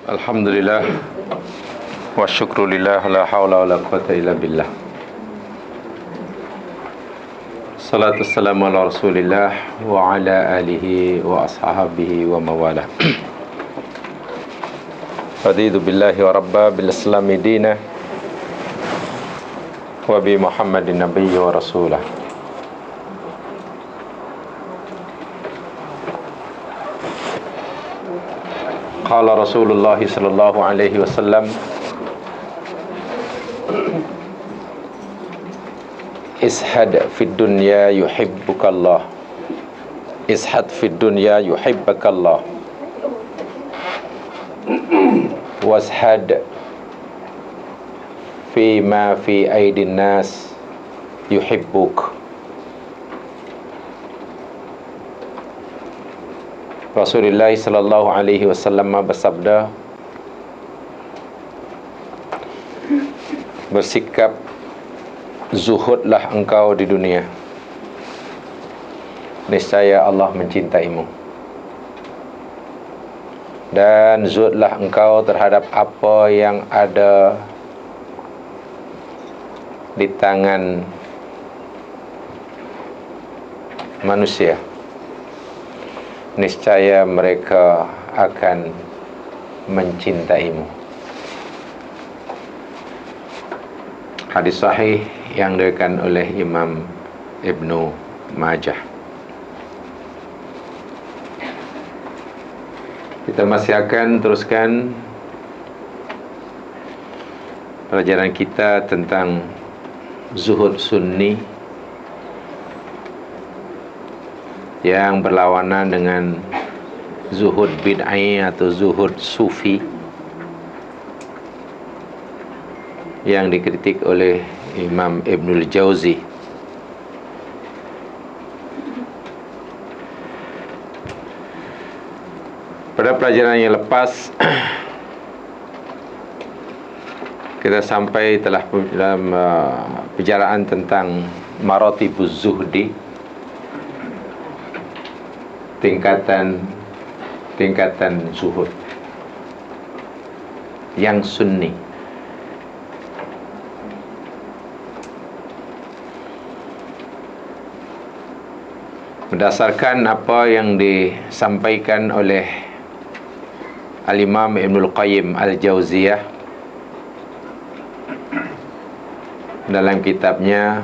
Alhamdulillah wa syukrulillah la hawla wa la quwata illa billah. Salatu wassalamu ala rasulillah wa ala alihi wa ashabihi wa mawala. Raditu billahi wa rabba bil islami dina wa bi muhammadin nabiyya wa rasulah. Qala Rasulullah sallallahu alaihi wasallam, ishad fid dunya yuhibbukallah, ishad fid dunya yuhibbukallah, washad fi ma fi aidin nas yuhibbuk. Rasulullah sallallahu alaihi wasallam bersabda, bersikap zuhudlah engkau di dunia, niscaya Allah mencintaimu. Dan zuhudlah engkau terhadap apa yang ada di tangan manusia, niscaya mereka akan mencintaimu. Hadis sahih yang diriwayatkan oleh Imam Ibnu Majah. Kita masih akan teruskan pelajaran kita tentang zuhud sunni yang berlawanan dengan zuhud bid'ah atau zuhud sufi yang dikritik oleh Imam Ibnul Jauzi. Pada pelajaran yang lepas kita sampai telah dalam pembicaraan tentang maratibuz zuhdi, tingkatan zuhud yang sunni. Berdasarkan apa yang disampaikan oleh Al-Imam Ibnul Qayyim Al-Jauziyah dalam kitabnya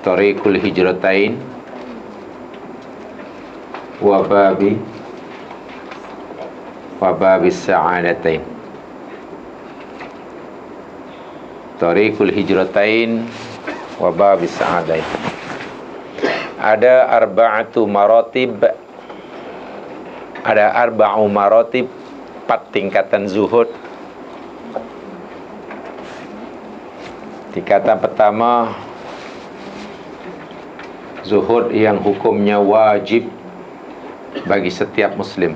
Thariqul Hijratain wa babis sa'adatain. Thariqul Hijratain wa babis sa'adatain. Ada arba'u maratib, empat tingkatan zuhud. Tingkatan pertama, zuhud yang hukumnya wajib bagi setiap muslim.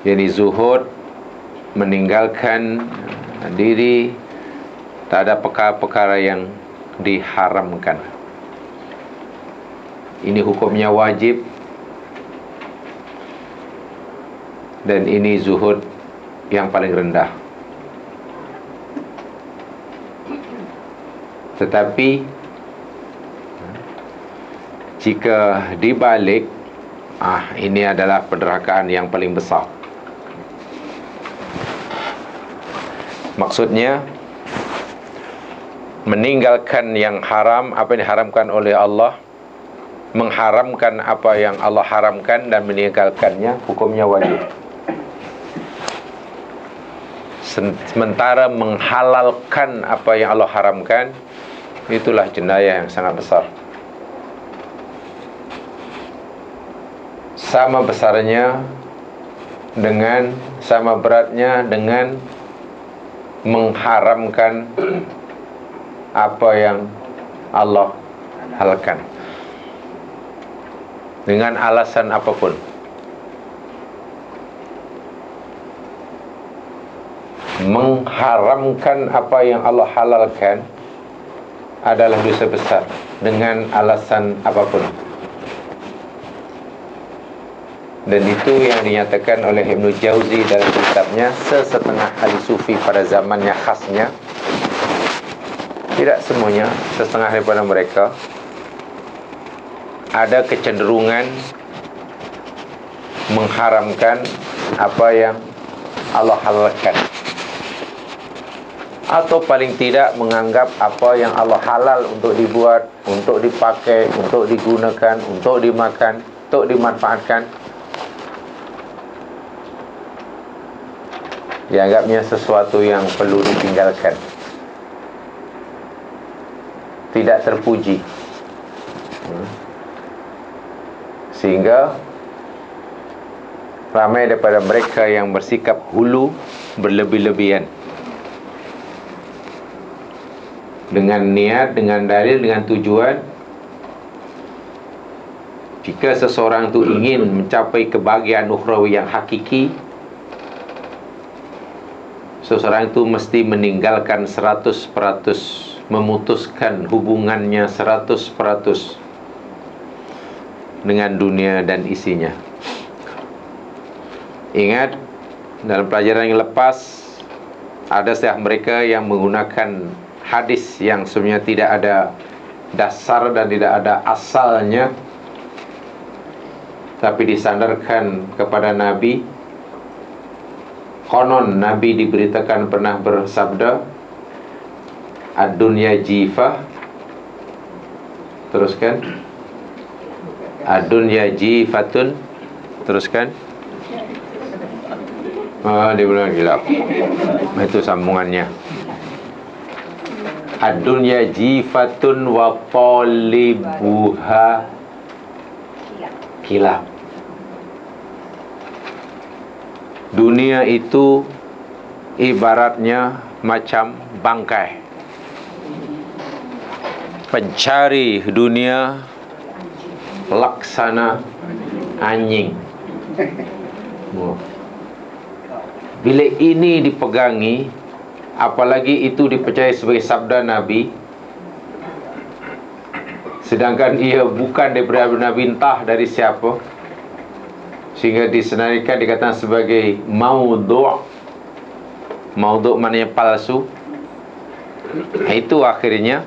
Jadi zuhud meninggalkan diri terhadap perkara-perkara yang diharamkan. Ini hukumnya wajib, dan ini zuhud yang paling rendah. Tetapi jika dibalik, ini adalah penderhakaan yang paling besar. Maksudnya meninggalkan yang haram, apa yang diharamkan oleh Allah, mengharamkan apa yang Allah haramkan, dan meninggalkannya hukumnya wajib. Sementara menghalalkan apa yang Allah haramkan, itulah jenayah yang sangat besar. Sama besarnya dengan, sama beratnya dengan mengharamkan apa yang Allah halalkan dengan alasan apapun. Mengharamkan apa yang Allah halalkan adalah dosa besar dengan alasan apapun. Dan itu yang dinyatakan oleh Ibnu Jauzi dalam kitabnya Sesetengah Ahli Sufi pada zamannya khasnya. Tidak semuanya, setengah daripada mereka ada kecenderungan mengharamkan apa yang Allah halalkan, atau paling tidak menganggap apa yang Allah halal untuk dibuat, untuk dipakai, untuk digunakan, untuk dimakan, untuk dimanfaatkan, dianggapnya sesuatu yang perlu ditinggalkan, tidak terpuji. Sehingga ramai daripada mereka yang bersikap hulu, berlebih-lebihan, dengan niat, dengan dalil, dengan tujuan, jika seseorang itu ingin mencapai kebahagiaan ukhrawi yang hakiki, seseorang itu mesti meninggalkan 100%, memutuskan hubungannya 100% dengan dunia dan isinya. Ingat, dalam pelajaran yang lepas ada setengah mereka yang menggunakan hadis yang sebenarnya tidak ada dasar dan tidak ada asalnya, tapi disandarkan kepada Nabi. Konon Nabi diberitakan pernah bersabda, ad-dunya jifah. Teruskan. Ad-dunya jifatun. Teruskan. Dia bilang gila. Itu sambungannya. Ad-dunya jifatun wa talibuha kilab. Dunia itu ibaratnya macam bangkai. Pencari dunia laksana anjing. Bila ini dipegangi, apalagi itu dipercaya sebagai sabda Nabi, sedangkan ia bukan daripada Nabi, entah dari siapa, sehingga disenarikan dikatakan sebagai maudhu'. Maudhu' maknanya palsu. Itu akhirnya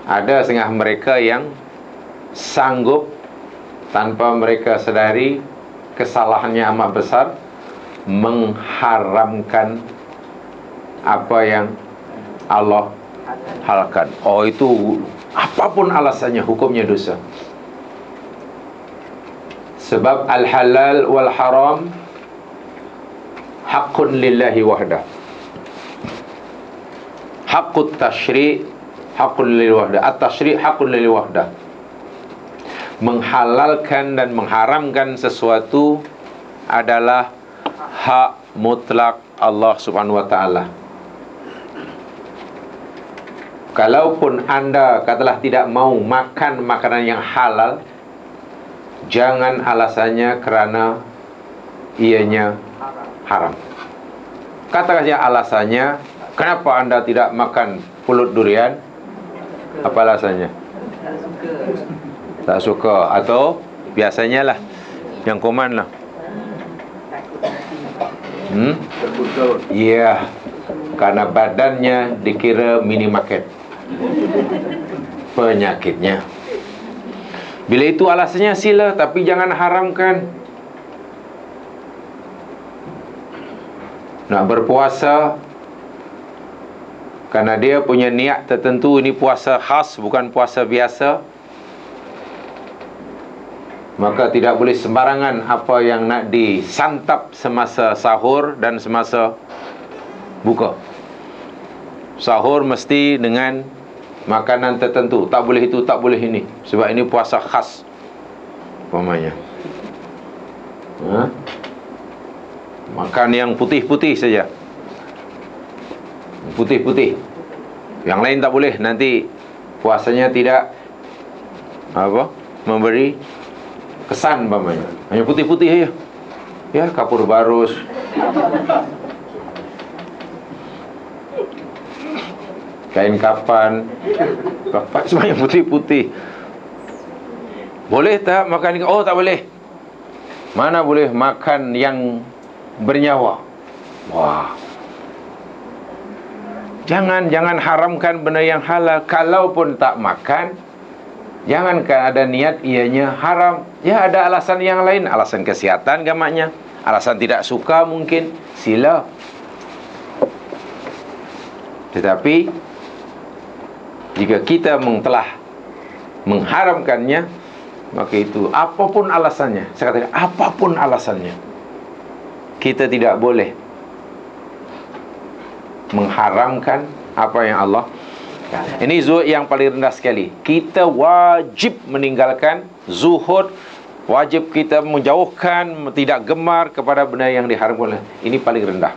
ada setengah mereka yang sanggup tanpa mereka sedari kesalahannya amat besar, mengharamkan apa yang Allah halalkan. Oh, itu apapun alasannya hukumnya dosa. Sebab al-halal wal haram haqqun lillahi wahdah. Haqqut tashri' haqqun lillahi wahdah. At-tashri' haqqun lillahi wahdah. Menghalalkan dan mengharamkan sesuatu adalah hak mutlak Allah Subhanahu wa ta'ala. Kalaupun anda katalah tidak mau makan makanan yang halal, jangan alasannya kerana ianya haram. Katakan saja alasannya, kenapa anda tidak makan pulut durian? Apa alasannya? Tak suka. Atau biasanya lah, yang koman lah, ya, karena badannya dikira minimarket. Penyakitnya. Bila itu alasannya, sila, tapi jangan haramkan. Nak berpuasa karena dia punya niat tertentu, ini puasa khas, bukan puasa biasa, maka tidak boleh sembarangan apa yang nak disantap semasa sahur dan semasa buka. Sahur mesti dengan makanan tertentu, tak boleh itu, tak boleh ini, sebab ini puasa khas umpamanya. Makan yang putih-putih saja, putih-putih, yang lain tak boleh, nanti puasanya tidak memberi kesan umpamanya. Hanya putih-putih saja, ya, kapur barus, kain kapan, semuanya putih-putih. Boleh tak makan? Oh, tak boleh. mana boleh makan yang bernyawa. Wah, jangan haramkan benda yang halal. Kalaupun tak makan, jangankan ada niat ianya haram. Ya ada alasan yang lain, alasan kesihatan gamaknya, alasan tidak suka mungkin, sila. Tetapi jika kita telah mengharamkannya, maka itu apapun alasannya, saya katakan apapun alasannya, kita tidak boleh mengharamkan apa yang Allah. Ini zuhud yang paling rendah sekali. Kita wajib meninggalkan zuhud, wajib kita menjauhkan, tidak gemar kepada benda yang diharamkan. Ini paling rendah.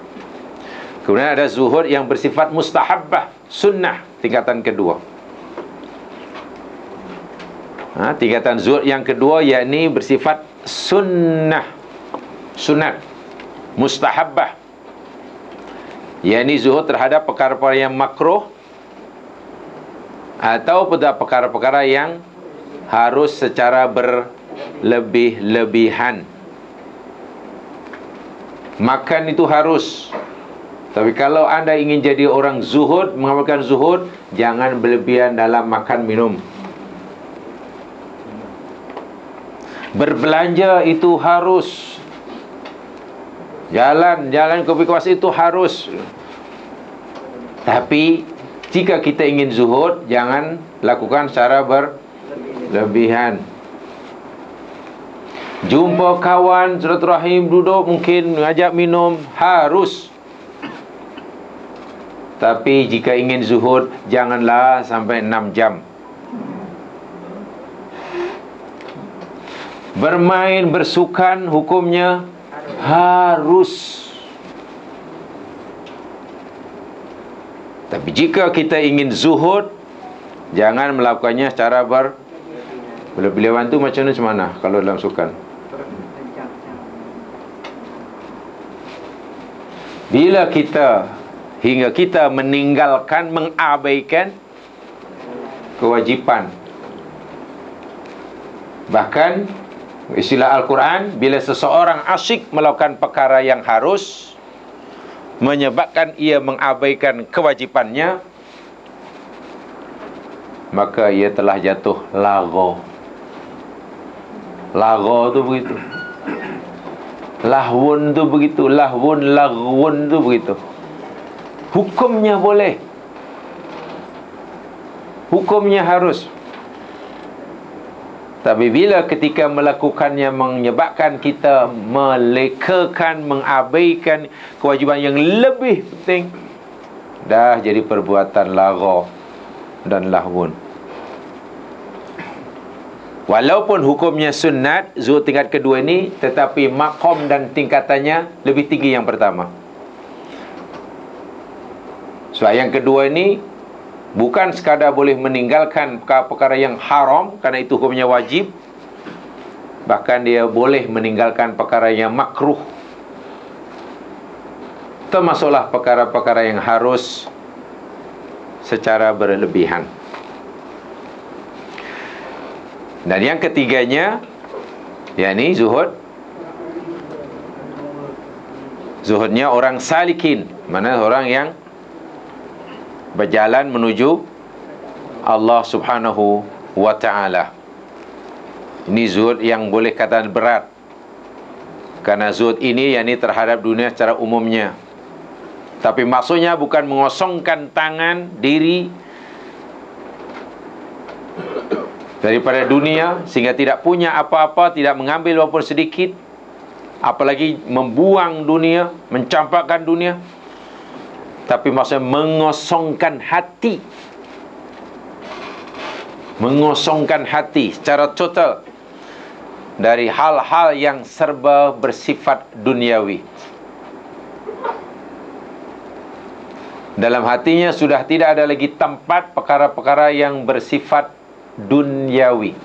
Kemudian ada zuhud yang bersifat mustahabbah, sunnah, tingkatan kedua. Tingkatan zuhud yang kedua yakni bersifat sunnah, sunat, mustahabbah, yakni zuhud terhadap perkara-perkara yang makruh atau pada perkara-perkara yang harus secara berlebih-lebihan. Makan itu harus, tapi kalau anda ingin jadi orang zuhud, mengamalkan zuhud, jangan berlebihan dalam makan minum. Berbelanja itu harus, jalan kopi kuas itu harus. Tapi jika kita ingin zuhud, jangan lakukan secara berlebihan. Jumpa kawan, silaturahim, duduk, mungkin mengajak minum, harus. Tapi jika ingin zuhud, janganlah sampai 6 jam. Bermain, bersukan, hukumnya harus. Tapi jika kita ingin zuhud, jangan melakukannya secara berlebihan. Tu macam mana kalau dalam sukan? Bila hingga kita meninggalkan, mengabaikan kewajipan. Bahkan istilah Al-Quran, bila seseorang asyik melakukan perkara yang harus, menyebabkan ia mengabaikan kewajipannya, maka ia telah jatuh lagho. Lagho tu begitu. Lahwun tu begitu. Laghwun tu begitu. Hukumnya boleh, hukumnya harus. Tapi bila ketika melakukannya menyebabkan kita melekakan, mengabaikan kewajiban yang lebih penting, dah jadi perbuatan lagha dan lahwun. Walaupun hukumnya sunat, zuhud tingkat kedua ini, tetapi maqam dan tingkatannya lebih tinggi yang pertama. Sebab yang kedua ini bukan sekadar boleh meninggalkan perkara-perkara yang haram, kerana itu hukumnya wajib, bahkan dia boleh meninggalkan perkara yang makruh, termasuklah perkara-perkara yang harus secara berlebihan. Dan yang ketiganya, yakni zuhudnya orang salikin, mana orang yang berjalan menuju Allah Subhanahu wa ta'ala. Ini zuhud yang boleh kata berat, kerana zuhud ini yakni terhadap dunia secara umumnya. Tapi maksudnya bukan mengosongkan tangan diri daripada dunia sehingga tidak punya apa-apa, tidak mengambil walaupun sedikit, apalagi membuang dunia, mencampakkan dunia. Tapi maksudnya mengosongkan hati, mengosongkan hati secara total dari hal-hal yang serba bersifat duniawi. Dalam hatinya sudah tidak ada lagi tempat perkara-perkara yang bersifat duniawi.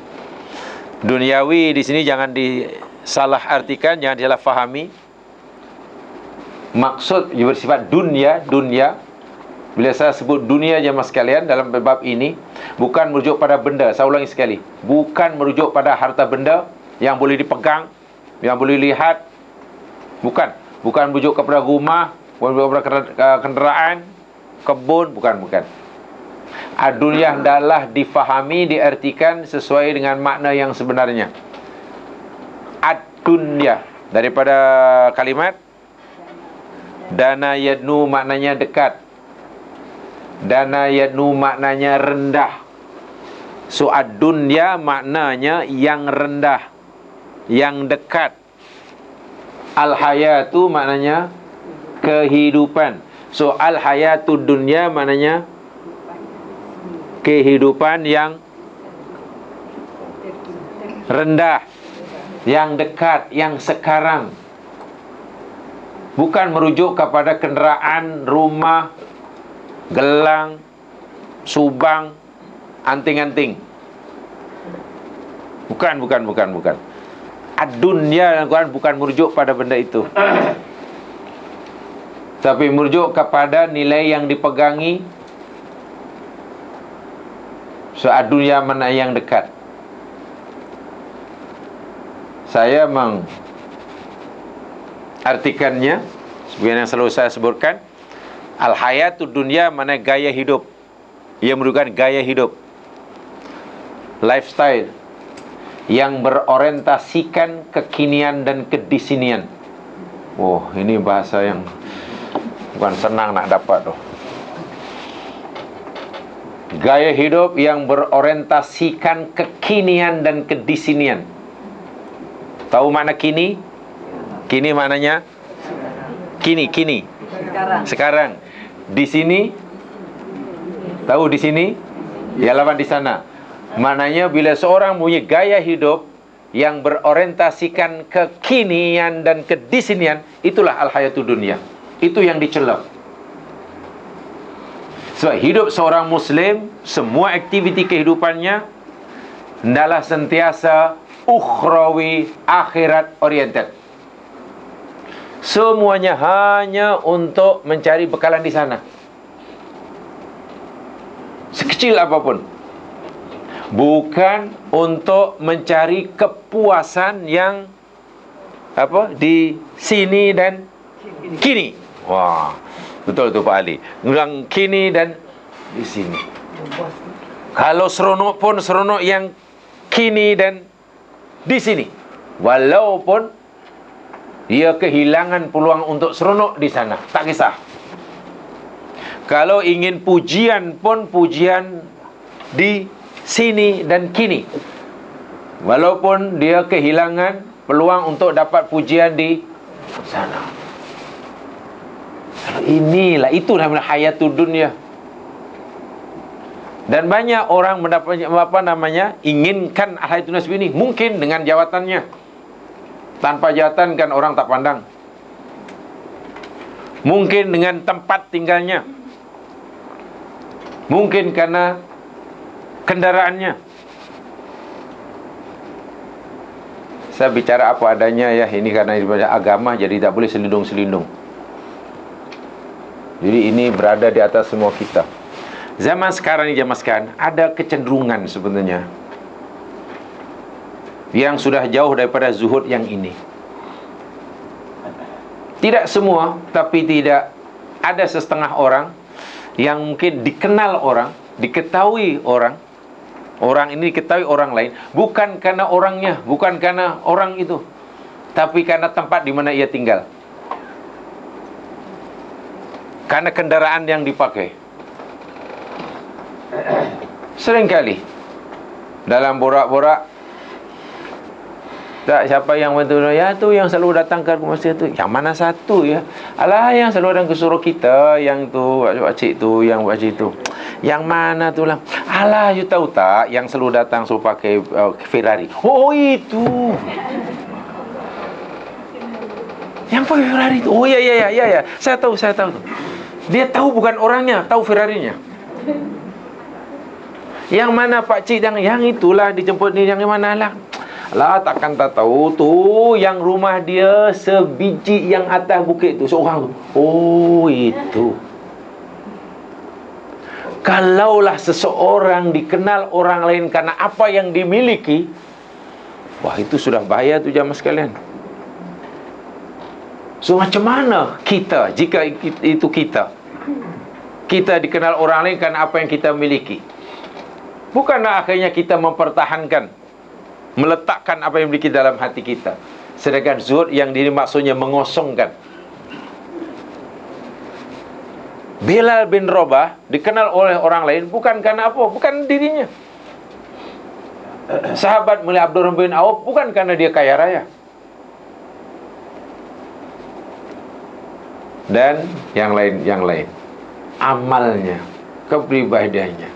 Duniawi di sini jangan disalah artikan, jangan disalah fahami. Maksud bersifat dunia. Bila saya sebut dunia jemaah sekalian dalam bab ini, bukan merujuk pada benda. Saya ulangi sekali, bukan merujuk pada harta benda yang boleh dipegang, yang boleh lihat. Bukan bujuk kepada rumah, bukan bujuk kepada kenderaan, kebun, bukan. Ad-dunya hendaklah difahami, diartikan sesuai dengan makna yang sebenarnya. Ad-dunya daripada kalimat dana yadnu, maknanya dekat. Dana yadnu maknanya rendah. So ad-dunya maknanya yang rendah, yang dekat. Al-hayatu maknanya kehidupan. So al-hayatu dunya maknanya kehidupan yang rendah, yang dekat, yang sekarang. Bukan merujuk kepada kenderaan, rumah, gelang, subang, anting-anting. Bukan. Ad-dunya bukan merujuk pada benda itu. Tapi merujuk kepada nilai yang dipegangi. So ad-dunya mana yang dekat. Saya mengartikannya sebenarnya yang selalu saya sebutkan, al-hayatud dunya mana gaya hidup. Ia merupakan gaya hidup, lifestyle yang berorientasikan kekinian dan kedisinian. Oh, ini bahasa yang bukan senang nak dapat tuh. Gaya hidup yang berorientasikan kekinian dan kedisinian. Tahu makna kini? Kini maknanya kini. Sekarang. Di sini. Tahu di sini? Ya, lawan di sana. Maknanya bila seorang punya gaya hidup yang berorientasikan kekinian dan kedisinian, itulah al-hayatud dunya. Itu yang dicela. Sebab hidup seorang Muslim, semua aktiviti kehidupannya hendaklah sentiasa ukhrawi, akhirat oriented. Semuanya hanya untuk mencari bekalan di sana, sekecil apapun. Bukan untuk mencari kepuasan yang di sini dan kini. Wah, betul tu Pak Ali. Ulang kini dan di sini. Kalau seronok pun seronok yang kini dan di sini. Walaupun dia kehilangan peluang untuk seronok di sana, tak kisah. Kalau ingin pujian pun pujian di sini dan kini. Walaupun dia kehilangan peluang untuk dapat pujian di sana. Inilah, itu namanya hayatud dunya. Dan banyak orang mendapat inginkan hayatud dunya ini, mungkin dengan jawatannya. Tanpa jawatan kan orang tak pandang. Mungkin dengan tempat tinggalnya. Mungkin karena kendaraannya. Saya bicara apa adanya ya, ini karena ibadah agama jadi tak boleh selindung-selindung. Jadi ini berada di atas semua kita. Zaman sekarang ada kecenderungan sebenarnya yang sudah jauh daripada zuhud yang ini. Tidak semua, tapi tidak ada setengah orang yang mungkin dikenal orang, diketahui orang. Orang ini diketahui orang lain, bukan karena orangnya, bukan karena orang itu, tapi karena tempat di mana ia tinggal, karena kendaraan yang dipakai. Seringkali dalam borak-borak, tak, siapa yang betul ya tu yang selalu datang ke masjid tu, yang mana satu ya? Alah, yang selalu datang ke suruh kita, yang tu pakcik tu, yang pakcik tu. Yang mana tu lah? Alah, you tahu tak yang selalu datang suruh pakai Ferrari. Oh, itu. Yang pakai Ferrari tu. Oh ya. Saya tahu tu. Dia tahu bukan orangnya, tahu Ferrarinya. Yang mana pakcik yang itulah dijemput ni, yang mana lah? Lah, takkan tak tahu tu yang rumah dia sebiji yang atas bukit tu, seorang tu. Oh, itu. Kalaulah seseorang dikenal orang lain karena apa yang dimiliki, wah, itu sudah bahaya tu jamaah sekalian. So macam mana kita, jika itu kita dikenal orang lain karena apa yang kita miliki? Bukanlah akhirnya kita mempertahankan, meletakkan apa yang dimiliki dalam hati kita. Sedangkan zuhud yang diri maksudnya mengosongkan. Bilal bin Rabah dikenal oleh orang lain bukan karena apa? Bukan dirinya. Sahabat mulia Abdurrahman bin Auf bukan karena dia kaya raya. Dan yang lain. Amalnya, kepribadiannya.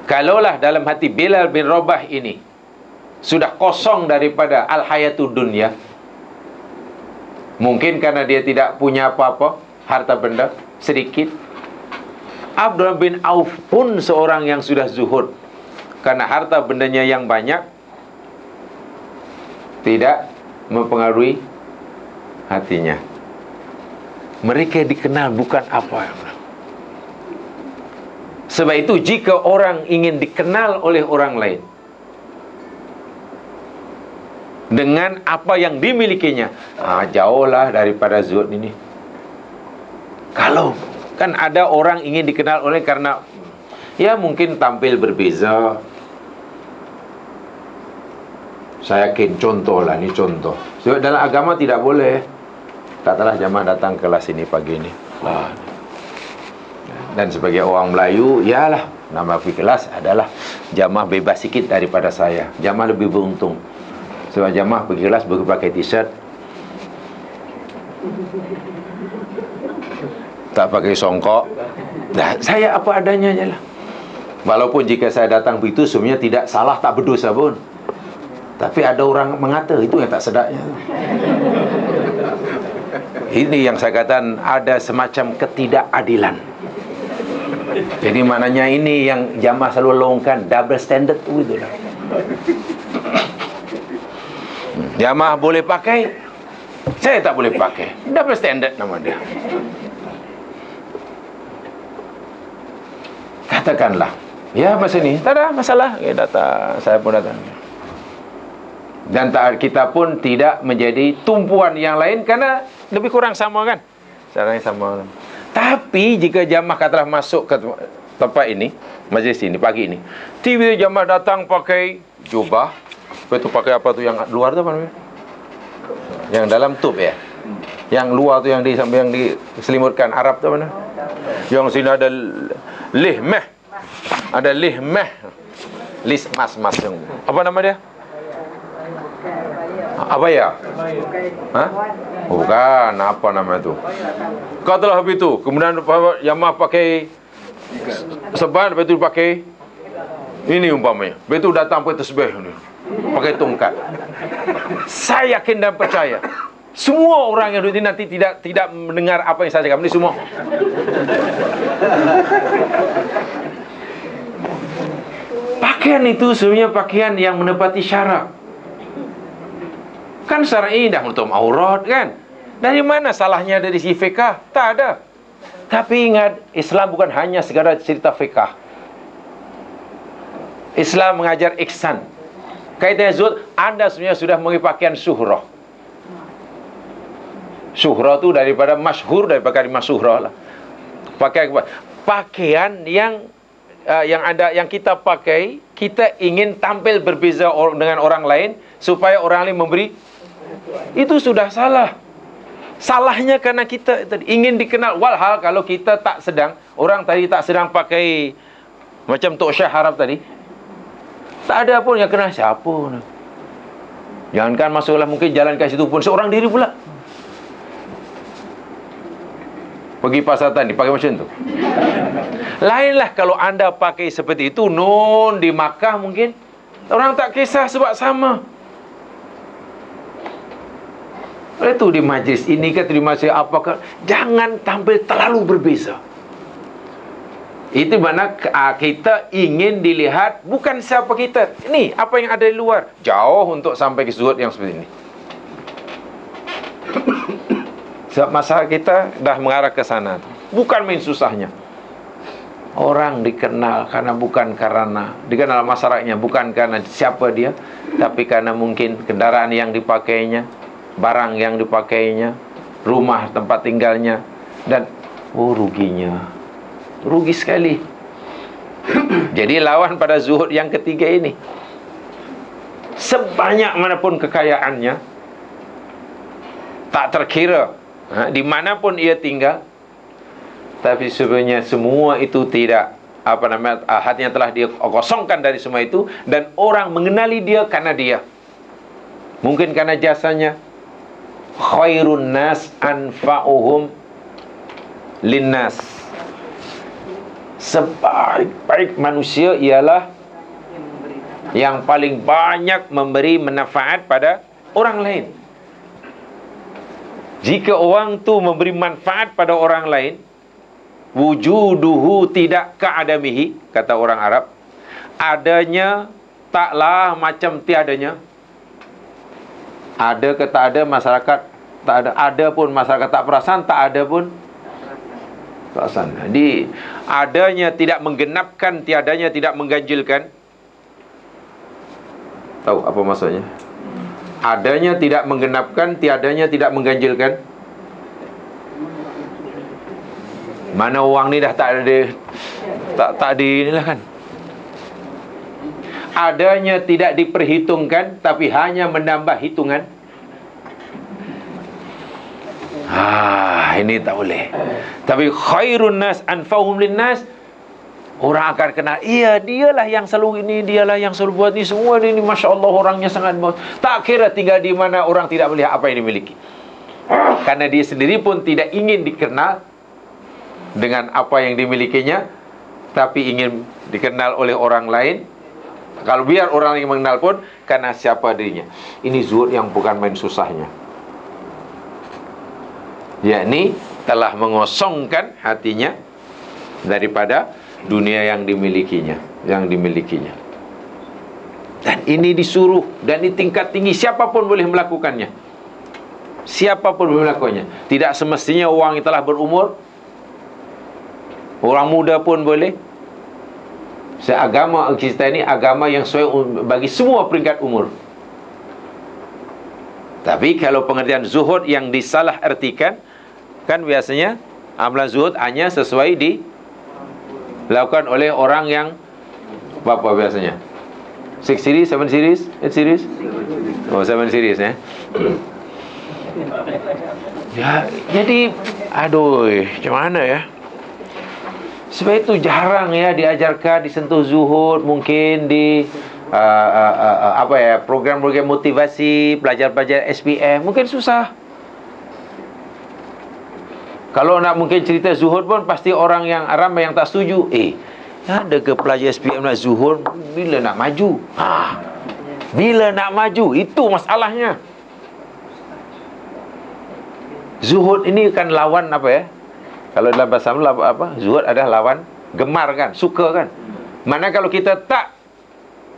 Kalaulah dalam hati Bilal bin Rabah ini sudah kosong daripada al-hayatud dunya, mungkin karena dia tidak punya apa-apa, harta benda sedikit. Abdurrahman bin Auf pun seorang yang sudah zuhud, karena harta bendanya yang banyak tidak mempengaruhi hatinya. Mereka dikenal bukan apa. Sebab itu jika orang ingin dikenal oleh orang lain dengan apa yang dimilikinya, jauhlah daripada zuhud ini. Kalau kan ada orang ingin dikenal oleh karena ya mungkin tampil berbeza. Saya yakin contohlah, ini contoh. Sebab dalam agama tidak boleh. Katalah jamaah datang kelas ini pagi ini. Dan sebagai orang Melayu, yalah, nama pergi kelas adalah jamaah bebas sikit daripada saya. Jamaah lebih beruntung. Sebab jamaah pergi kelas pakai t-shirt, tak pakai songkok. Nah, saya apa adanya je lah. Walaupun jika saya datang begitu sebenarnya tidak salah, tak berdosa pun. Tapi ada orang mengata, itu yang tak sedapnya. Ini yang saya katakan ada semacam ketidakadilan. Jadi maknanya ini yang jamaah selalu longkan, double standard tu itu dah. Jamaah boleh pakai, saya tak boleh pakai. Double standard nama dia. Katakanlah, ya masa ni tak ada masalah, datang, saya pun datang. Dan kita pun tidak menjadi tumpuan yang lain karena lebih kurang sama kan. Caranya sama. Tapi jika jamaah katalah masuk ke tempat ini, majlis ini pagi ini, tiba-tiba jamaah datang pakai jubah, lepas tu pakai apa tu yang luar tu apa namanya? Yang dalam tub ya. Yang luar tu yang diselimutkan Arab tu mana? Yang sini ada lihmah. Ada lihmah. Lis mas yang apa nama dia? Abaya? Hah? Bukan, apa nama itu? Katalah habis itu, kemudian jamaah pakai seban, lepas itu pakai ini umpamanya. Lepas itu datang pakai tasbih ni, pakai tongkat. Saya yakin dan percaya semua orang yang duduk ini nanti tidak mendengar apa yang saya cakap ini semua. Pakaian itu sebenarnya pakaian yang menepati syarak. Kan syar'i dah menutup aurat kan. Dari mana salahnya dari sisi fiqah? Tak ada. Tapi ingat, Islam bukan hanya sekadar cerita fiqah. Islam mengajar ihsan. Kaitannya zuhud, anda sebenarnya sudah mengenai pakaian syuhrah. Syuhrah tu daripada masyhur, daripada kalimah syuhrah lah. Pakaian yang yang kita pakai, kita ingin tampil berbeza dengan orang lain supaya orang lain memberi. Itu sudah salah. Salahnya karena kita ingin dikenal. Walhal kalau kita tak sedang, orang tadi tak sedang pakai macam Tok Syah Harap tadi, tak ada pun yang kenal siapa. Jangankan masuklah mungkin jalan kat situ pun seorang diri pula. Pergi pasar tadi pakai macam tu. Lainlah kalau anda pakai seperti itu nun di Makkah mungkin orang tak kisah sebab sama. Itu di majlis ini kan, di majlis apakah, jangan tampil terlalu berbeza. Itu mana kita ingin dilihat bukan siapa kita. Ini apa yang ada di luar. Jauh untuk sampai ke zuhud yang seperti ini. Sebab masalah kita dah mengarah ke sana. Bukan main susahnya. Orang dikenal karena dikenal masyarakatnya bukan karena siapa dia, tapi karena mungkin kendaraan yang dipakainya, barang yang dipakainya, rumah tempat tinggalnya, dan ruginya, rugi sekali. Jadi lawan pada zuhud yang ketiga ini, sebanyak manapun kekayaannya, tak terkira dimanapun ia tinggal, tapi sebenarnya semua itu tidak, hatinya telah dia kosongkan dari semua itu, dan orang mengenali dia karena dia, mungkin karena jasanya. Khairun nas anfa'uhum linnas, sebaik-baik manusia ialah yang paling banyak memberi manfaat pada orang lain. Jika orang tu memberi manfaat pada orang lain, wujuduhu tidak ka'adamihi, kata orang Arab, adanya taklah macam tiadanya. Ada ke tak ada, masyarakat tak ada. Ada pun masyarakat tak perasan, tak ada pun perasan. Jadi adanya tidak menggenapkan, tiadanya tidak mengganjilkan. Tahu apa maksudnya? Adanya tidak menggenapkan, tiadanya tidak mengganjilkan. Mana orang ni dah tak ada, tak ada inilah kan. Adanya tidak diperhitungkan, tapi hanya menambah hitungan. Ini tak boleh. Tapi khairun nas anfa'uhum linnas, orang akan kenal, iya dialah yang selalu ini, dialah yang selalu buat ni semua ni, Masya Allah orangnya sangat bagus. Tak kira tinggal di mana, orang tidak melihat apa yang dimiliki, karena dia sendiri pun tidak ingin dikenal dengan apa yang dimilikinya, tapi ingin dikenal oleh orang lain. Kalau biar orang yang mengenal pun karena siapa dirinya. Ini zuhud yang bukan main susahnya, yakni telah mengosongkan hatinya daripada dunia yang dimilikinya, Dan ini disuruh, dan di tingkat tinggi siapapun boleh melakukannya. Siapapun boleh melakukannya. Tidak semestinya orang yang telah berumur, orang muda pun boleh. Seagama kita ini agama yang sesuai bagi semua peringkat umur. Tapi kalau pengertian zuhud yang disalah artikan, kan biasanya amalan zuhud hanya sesuai dilakukan oleh orang yang berapa biasanya? 6 series, 7 series, 8 series? Oh, 7 series ya. Ya, jadi aduh, macam mana ya? Sebab itu jarang ya diajarkan, disentuh zuhud. Mungkin di program-program motivasi, pelajar-pelajar SPM mungkin susah. Kalau nak mungkin cerita zuhud pun pasti orang yang ramai yang tak setuju. Ada ke pelajar SPM nak zuhud? Bila nak maju? Bila nak maju? Itu masalahnya. Zuhud ini kan lawan apa ya? Kalau dalam bahasa Melayu apa? Zuhud adalah lawan gemar kan, suka kan. Mana kalau kita tak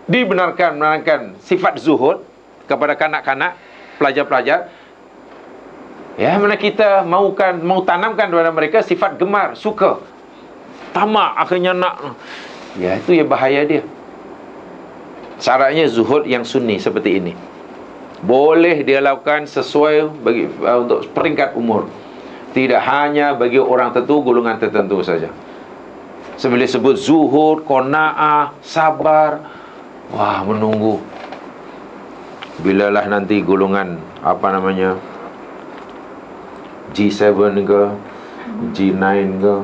dibenarkan menerangkan sifat zuhud kepada kanak-kanak, pelajar-pelajar, ya mana kita mau tanamkan kepada mereka sifat gemar, suka, tamak, akhirnya nak. Ya itu ya bahaya dia. Syaratnya zuhud yang sunni seperti ini. Boleh dia lakukan sesuai untuk peringkat umur. Tidak hanya bagi orang tertentu, golongan tertentu saja. Sebelum sebut zuhud, qanaah, sabar, menunggu. Bilalah nanti golongan G7 ke, G9 ke,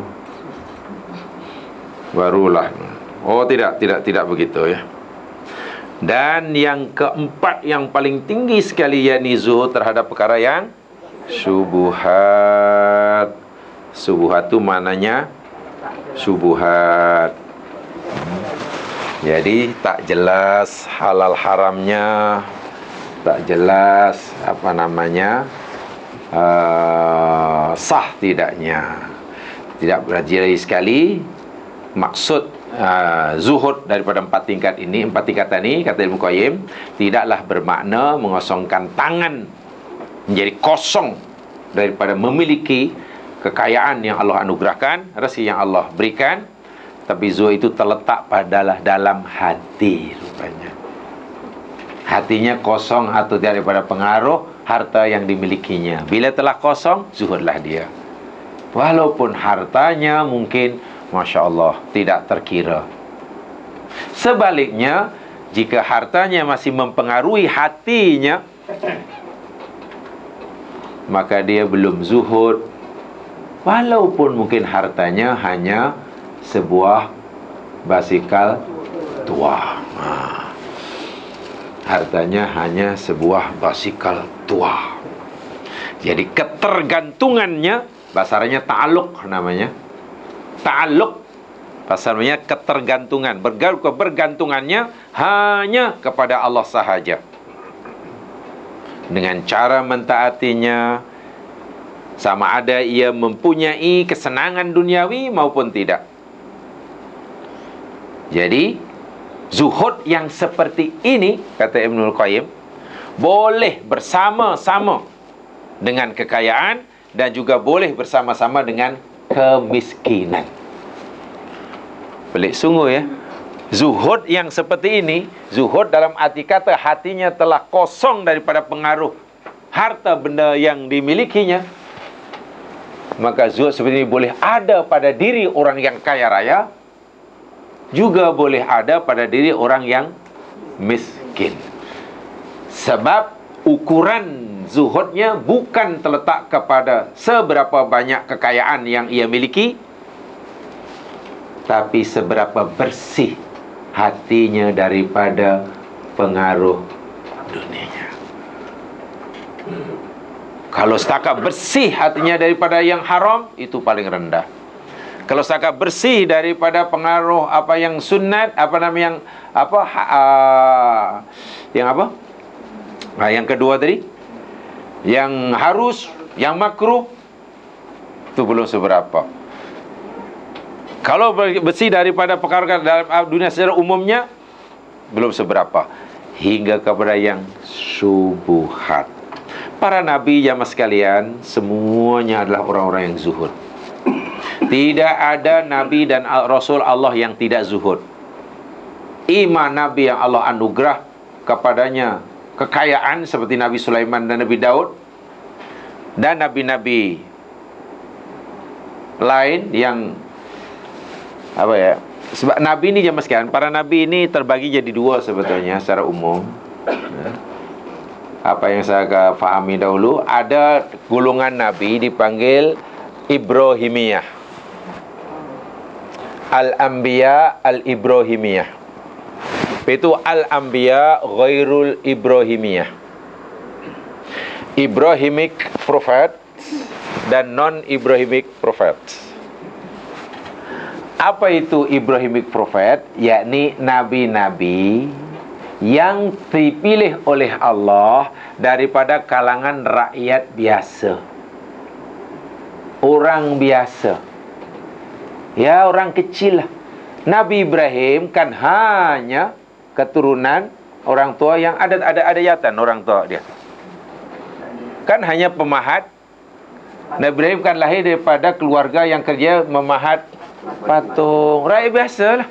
barulah. Tidak begitu ya. Dan yang keempat yang paling tinggi sekali, yakni zuhud terhadap perkara yang syubuhat. Syubuhat itu maknanya syubuhat. Jadi tak jelas halal haramnya, tak jelas sah tidaknya. Tidak berjari sekali maksud zuhud daripada empat tingkatan ini, kata Ibnu Qayyim, tidaklah bermakna mengosongkan tangan, menjadi kosong daripada memiliki kekayaan yang Allah anugerahkan, rezeki yang Allah berikan. Tapi zuhud itu terletak dalam hati rupanya. Hatinya kosong atau tidak daripada pengaruh harta yang dimilikinya. Bila telah kosong, zuhudlah dia. Walaupun hartanya mungkin, Masya Allah, tidak terkira. Sebaliknya, jika hartanya masih mempengaruhi hatinya, maka dia belum zuhud. Walaupun mungkin hartanya hanya sebuah basikal tua. Hartanya hanya sebuah basikal tua. Jadi ketergantungannya, bahasanya ta'alluq namanya. Ta'alluq, bahasanya ketergantungan. Bergantungannya hanya kepada Allah sahaja. Dengan cara mentaatinya, sama ada ia mempunyai kesenangan duniawi maupun tidak. Jadi zuhud yang seperti ini, kata Ibnul Qayyim, boleh bersama-sama dengan kekayaan dan juga boleh bersama-sama dengan kemiskinan. Pelik sungguh ya. Zuhud yang seperti ini, zuhud dalam arti kata hatinya telah kosong daripada pengaruh harta benda yang dimilikinya, maka zuhud seperti ini boleh ada pada diri orang yang kaya raya, juga boleh ada pada diri orang yang miskin. Sebab ukuran zuhudnya bukan terletak kepada seberapa banyak kekayaan yang ia miliki, tapi seberapa bersih hatinya daripada pengaruh dunianya. Kalau setakat bersih hatinya daripada yang haram, itu paling rendah. Kalau setakat bersih daripada pengaruh apa yang sunat, yang kedua tadi, yang harus, yang makruh, itu belum seberapa. Kalau bersih daripada perkara dalam dunia secara umumnya, belum seberapa. Hingga kepada yang syubhat. Para nabi jamaah sekalian, semuanya adalah orang-orang yang zuhud. Tidak ada nabi dan rasul Allah yang tidak zuhud. Iman nabi yang Allah anugerah kepadanya kekayaan seperti Nabi Sulaiman dan Nabi Daud, dan nabi-nabi lain yang sebab nabi ini jamaah sekalian, para nabi ini terbagi jadi dua sebetulnya secara umum. Apa yang saya fahami dahulu, ada golongan nabi dipanggil Ibrahimiyah, Al-Anbiya Al-Ibrahimiyah. Itu Al-Anbiya Ghairul Ibrahimiyah, Ibrahimic Prophet dan Non-Ibrahimic Prophet. Apa itu Ibrahimic Prophet? Yakni nabi-nabi yang dipilih oleh Allah daripada kalangan rakyat biasa, orang biasa, ya orang kecil lah. Nabi Ibrahim kan hanya keturunan orang tua yang ada yatan orang tua dia, kan hanya pemahat. Nabi Ibrahim kan lahir daripada keluarga yang kerja memahat patung, rakyat biasa lah,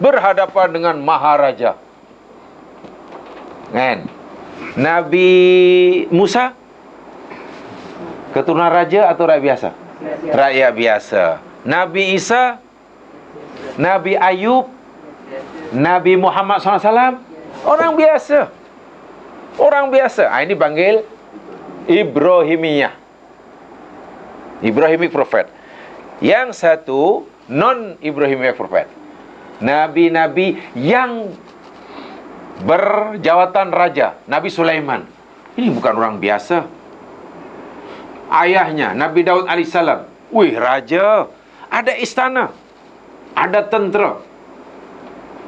berhadapan dengan maharaja. Kan? Nabi Musa keturunan raja atau rakyat biasa? Rakyat biasa. Nabi Isa, Nabi Ayub, Nabi Muhammad SAW, orang biasa. Orang biasa. Ini panggil Ibrahimiyah, Ibrahimic Prophet. Yang satu Non-Ibrahimic Prophet, nabi-nabi yang berjawatan raja. Nabi Sulaiman ini bukan orang biasa. Ayahnya Nabi Daud alaihissalam, raja, ada istana, ada tentera.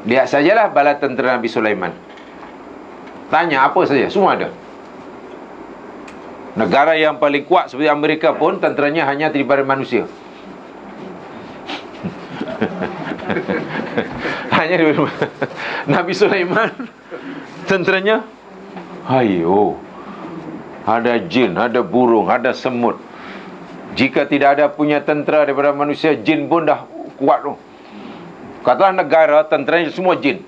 Lihat sajalah bala tentera Nabi Sulaiman. Tanya apa saja, semua ada. Negara yang paling kuat seperti Amerika pun tenteranya hanya daripada manusia. Hanya Nabi Sulaiman tenteranya, ada jin, ada burung, ada semut. Jika tidak ada punya tentera daripada manusia, jin pun dah kuat tu. Katalah negara tenteranya semua jin.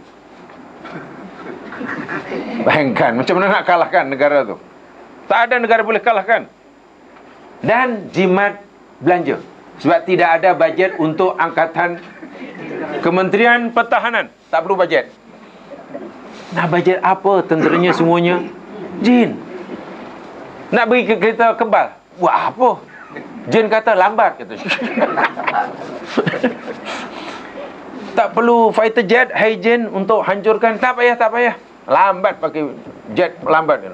Bayangkan macam mana nak kalahkan negara tu. Tak ada negara boleh kalahkan. Dan jimat belanja. Sebab tidak ada bajet untuk angkatan Kementerian Pertahanan. Tak perlu bajet. Nak bajet apa? Tenteranya semuanya jin. Nak bagi kereta kebal, buat apa? Jin kata lambat, kata. Tak perlu fighter jet, hai jin untuk hancurkan. Tak payah. Lambat pakai jet lambat.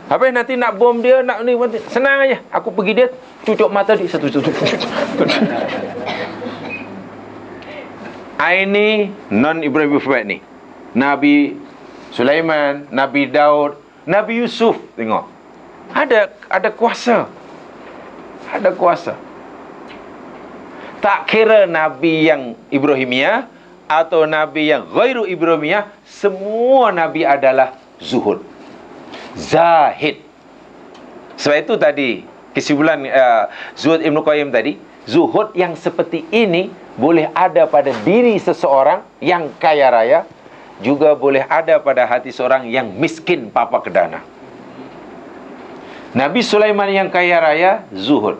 Habis nanti nak bom dia, nak ni, senang aja. Aku pergi dia, cucuk mata dia satu. Ini non Ibrahim ni. Nabi Sulaiman, Nabi Daud, Nabi Yusuf, tengok. Ada kuasa. Ada kuasa. Tak kira Nabi yang Ibrahimiyah atau Nabi yang ghairu Ibrahimiyah, semua Nabi adalah zuhud, zahid. Sebab itu tadi kesimpulan Zuhud Ibn Qayyim tadi, zuhud yang seperti ini boleh ada pada diri seseorang yang kaya raya, juga boleh ada pada hati seorang yang miskin papa kedana. Nabi Sulaiman yang kaya raya, zuhud.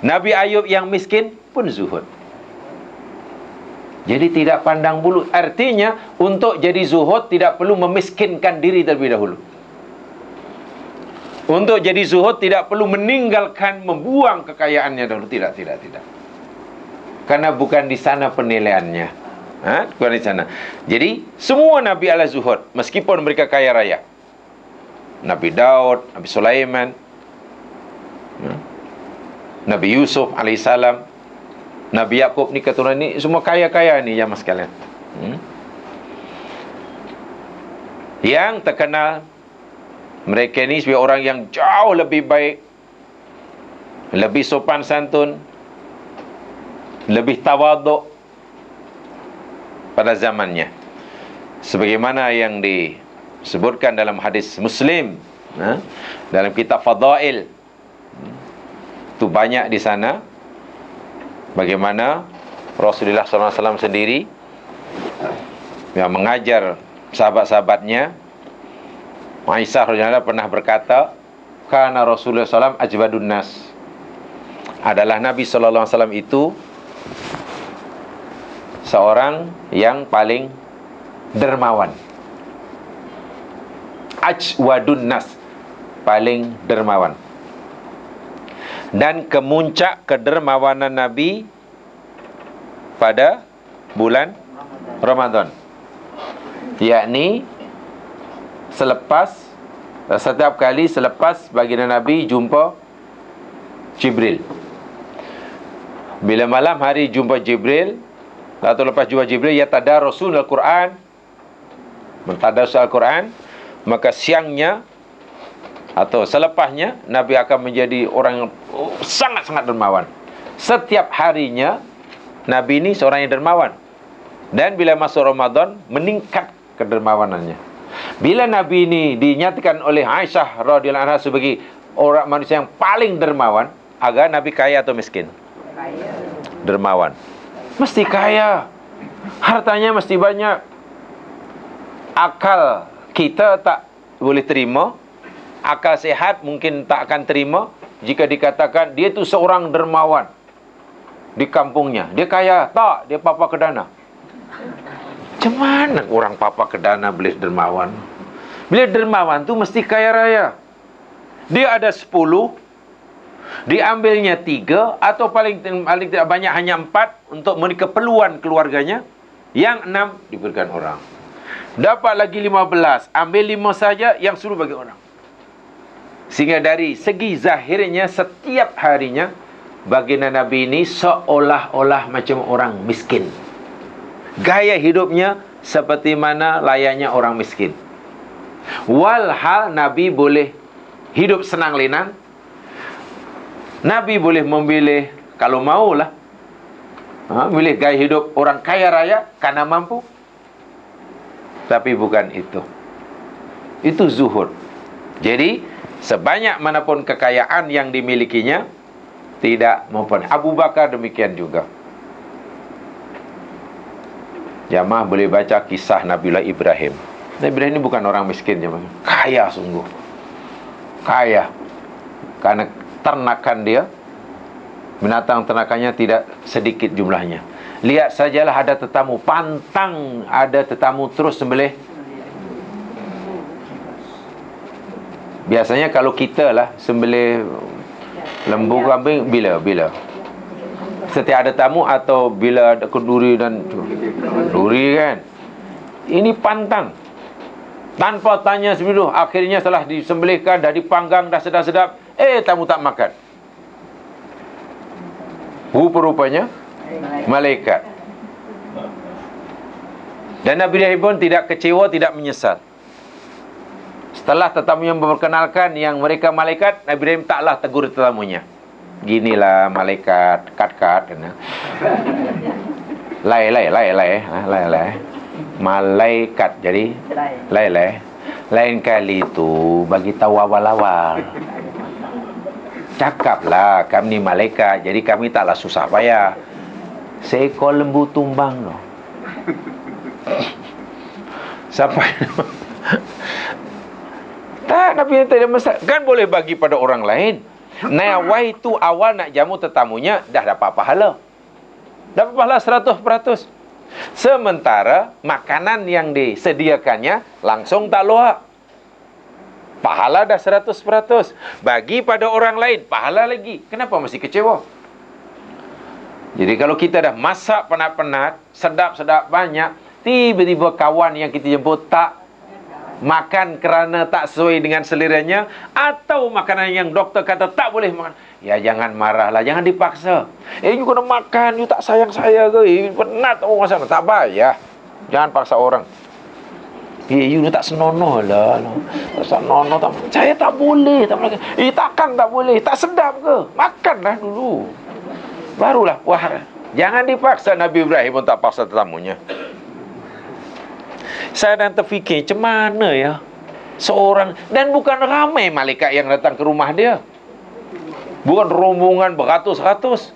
Nabi Ayub yang miskin pun zuhud. Jadi tidak pandang bulu. Artinya untuk jadi zuhud tidak perlu memiskinkan diri terlebih dahulu. Untuk jadi zuhud tidak perlu meninggalkan, membuang kekayaannya dahulu. Tidak. Karena bukan di sana penilaiannya. Bukan di sana. Jadi semua Nabi ala zuhud, meskipun mereka kaya raya. Nabi Daud, Nabi Sulaiman, Nabi Yusuf alaihissalam, Nabi Yakub ni, keturunan ni semua kaya-kaya ni jamaah sekalian. Yang terkenal mereka ni sebagai orang yang jauh lebih baik, lebih sopan santun, lebih tawaduk pada zamannya. Sebagaimana yang disebutkan dalam hadis Muslim, dalam kitab Fadail, itu banyak di sana bagaimana Rasulullah SAW sendiri yang mengajar sahabat-sahabatnya. Aisyah radhiyallahu pernah berkata, "Kana Rasulullah SAW ajwadun nas." Adalah Nabi SAW itu seorang yang paling dermawan. Ajwadun nas, paling dermawan. Dan kemuncak kedermawanan Nabi pada bulan Ramadan, yakni setiap kali selepas baginda Nabi jumpa Jibril. Bila malam hari jumpa Jibril, atau lepas jumpa Jibril, yatadarasul Al-Quran, mentadaras Al-Quran, maka siangnya atau selepasnya Nabi akan menjadi orang yang sangat-sangat dermawan. Setiap harinya Nabi ini seorang yang dermawan. Dan bila masuk Ramadan, meningkat kedermawanannya. Bila Nabi ini dinyatakan oleh Aisyah radhiyallahu anha sebagai orang manusia yang paling dermawan, agar Nabi kaya atau miskin? Kaya. Dermawan. Mesti kaya. Hartanya mesti banyak. Akal kita tak boleh terima, akal sehat mungkin tak akan terima jika dikatakan dia tu seorang dermawan di kampungnya. Dia kaya? Tak, dia papa kedana. Macam mana orang papa kedana boleh dermawan? Bila dermawan tu mesti kaya raya. Dia ada 10, diambilnya 3, atau paling tidak banyak hanya 4 untuk keperluan keluarganya. Yang 6 diberikan orang. Dapat lagi 15, ambil 5 saja, yang suruh bagi orang. Sehingga dari segi zahirnya setiap harinya baginda Nabi ini seolah-olah macam orang miskin. Gaya hidupnya seperti mana layaknya orang miskin. Walhal Nabi boleh hidup senang lenang. Nabi boleh memilih, kalau maulah, milih gaya hidup orang kaya raya karena mampu. Tapi bukan itu. Itu zuhud. Jadi sebanyak manapun kekayaan yang dimilikinya, tidak mempunyai. Abu Bakar demikian juga. Jamaah boleh baca kisah Nabiullah Ibrahim. Nabi Ibrahim ini bukan orang miskin, kaya sungguh, kaya, karena ternakan dia, binatang ternakannya tidak sedikit jumlahnya. Lihat sajalah, ada tetamu, pantang ada tetamu terus sembelih. Biasanya kalau kita lah sembelih lembu, kambing, bila setiap ada tamu atau bila ada kenduri dan duri kan. Ini pantang, tanpa tanya sebelum, akhirnya setelah disembelihkan, dah dipanggang, dah sedap-sedap, tamu tak makan. Rupa-rupanya malaikat. Dan Nabi Ibrahim pun tidak kecewa, tidak menyesal. Setelah tetamu yang memperkenalkan yang mereka malaikat, Nabi Ibrahim taklah tegur tetamunya. Ginilah malaikat, kat. Lai. Malaikat, jadi lai. Lain kali itu bagi tahu awal-awal. Cakaplah, kami ni malaikat, jadi kami taklah susah payah. Seekor lembu tumbang no. Sampai tak, Nabi tak ada masalah. Kan boleh bagi pada orang lain. Nawai itu awal nak jamu tetamunya, dah dapat pahala. Dapat pahala 100%. Sementara makanan yang disediakannya langsung tak loak. Pahala dah 100%. Bagi pada orang lain, pahala lagi. Kenapa masih kecewa? Jadi kalau kita dah masak penat-penat, sedap-sedap banyak, tiba-tiba kawan yang kita jemput tak makan kerana tak sesuai dengan seleranya, atau makanan yang doktor kata tak boleh makan, ya jangan marahlah, jangan dipaksa. You kena makan, you tak sayang saya ke? Penat tak mau masak, tak payah. Jangan paksa orang. You tak senonoh lah. Tak senonoh, tak. Saya tak boleh, tak boleh. Takkan tak boleh, tak sedap ke? Makanlah dulu, barulah puas. Jangan dipaksa. Nabi Ibrahim pun tak paksa tetamunya. Saya dan terfikir, macam mana ya seorang, dan bukan ramai malaikat yang datang ke rumah dia, bukan rombongan beratus-ratus.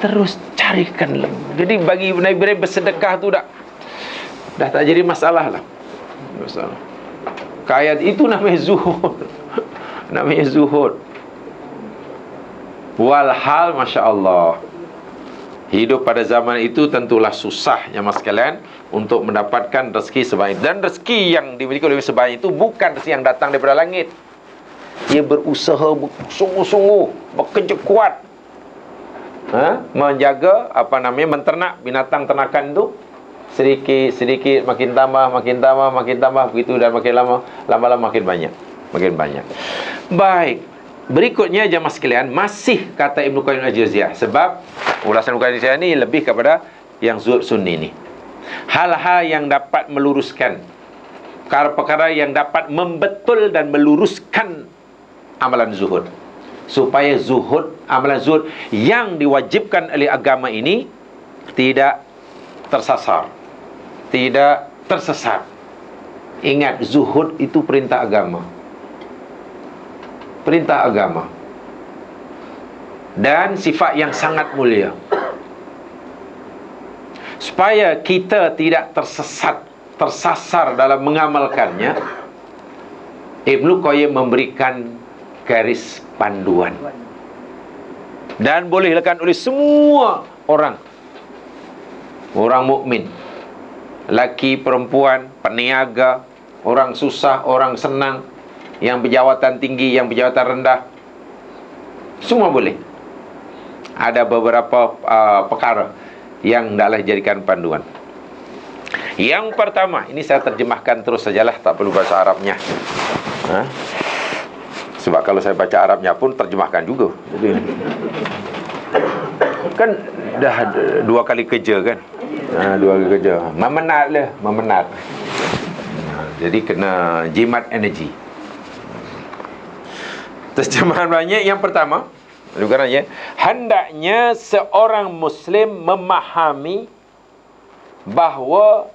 Terus carikan lembu. Jadi bagi Nabi Ibrahim bersedekah tu dah tak jadi masalah lah. Masalah. Kaya itu namanya zuhud. Namanya zuhud. Walhal, Masya Allah, hidup pada zaman itu tentulah susah ya mas sekalian untuk mendapatkan rezeki sebanyak. Dan rezeki yang dimiliki oleh sebanyak itu bukan rezeki yang datang daripada langit. Dia berusaha sungguh-sungguh, bekerja kuat, menjaga menternak binatang ternakan itu sedikit makin tambah begitu, dan makin lama-lama makin banyak. Baik. Berikutnya jemaah sekalian, masih kata Ibnu Qayyim al-Jauziyah, sebab ulasan Ibnu Qayyim ini lebih kepada yang zuhud sunni ni. Hal-hal yang dapat meluruskan, perkara yang dapat membetul dan meluruskan amalan zuhud, supaya amalan zuhud yang diwajibkan oleh agama ini tidak tersasar, tidak tersesat. Ingat, zuhud itu perintah agama. Perintah agama dan sifat yang sangat mulia. Supaya kita tidak tersasar dalam mengamalkannya, Ibnu Qayyim memberikan garis panduan, dan boleh dilakukan oleh semua orang mukmin, laki, perempuan, peniaga, orang susah, orang senang, yang berjawatan tinggi, yang berjawatan rendah, semua boleh. Ada beberapa perkara yang hendaklah dijadikan panduan. Yang pertama, ini saya terjemahkan terus sajalah, tak perlu bahasa Arabnya. Sebab kalau saya baca Arabnya pun terjemahkan juga. Jadi, kan dah 2 kali kerja kan. 2 kali kerja. Memenat. Jadi kena jimat energi. Terjemahan banyak. Yang pertama, hendaknya seorang Muslim memahami bahawa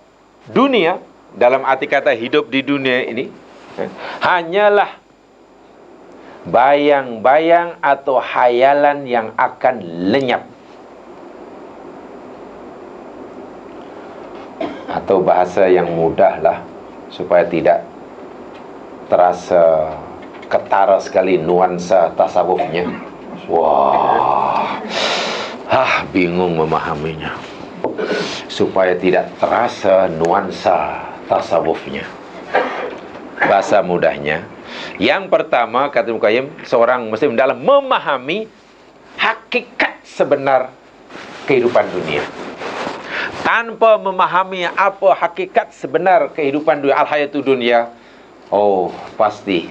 dunia, dalam arti kata hidup di dunia ini, hanyalah bayang-bayang atau hayalan yang akan lenyap. atau bahasa yang mudah lah, supaya tidak terasa ketara sekali nuansa tasawufnya. Wah, bingung memahaminya. Supaya tidak terasa nuansa tasawufnya. Bahasa mudahnya, yang pertama kata Ibnu Qayyim, seorang muslim dalam memahami hakikat sebenar kehidupan dunia. Tanpa memahami apa hakikat sebenar kehidupan dunia, al-hayatu dunia, pasti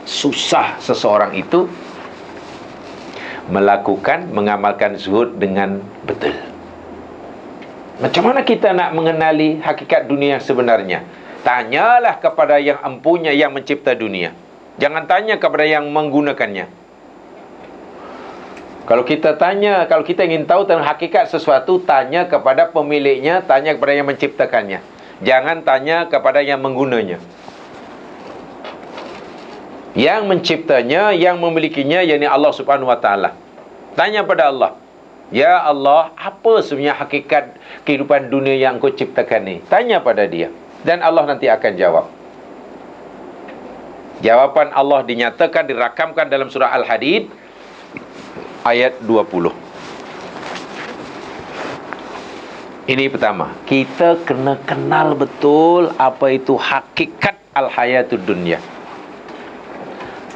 susah seseorang itu mengamalkan zuhud dengan betul. Macam mana kita nak mengenali hakikat dunia yang sebenarnya? Tanyalah kepada yang empunya, yang mencipta dunia. Jangan tanya kepada yang menggunakannya. Kalau kita ingin tahu tentang hakikat sesuatu, tanya kepada pemiliknya, tanya kepada yang menciptakannya. Jangan tanya kepada yang menggunanya. Yang menciptanya, yang memilikinya, yakni Allah Subhanahu wa taala. Tanya pada Allah. Ya Allah, apa sebenarnya hakikat kehidupan dunia yang Engkau ciptakan ni? Tanya pada dia, dan Allah nanti akan jawab. Jawapan Allah dinyatakan, dirakamkan dalam surah Al-Hadid ayat 20. Ini pertama, kita kena kenal betul apa itu hakikat al-hayatud dunya.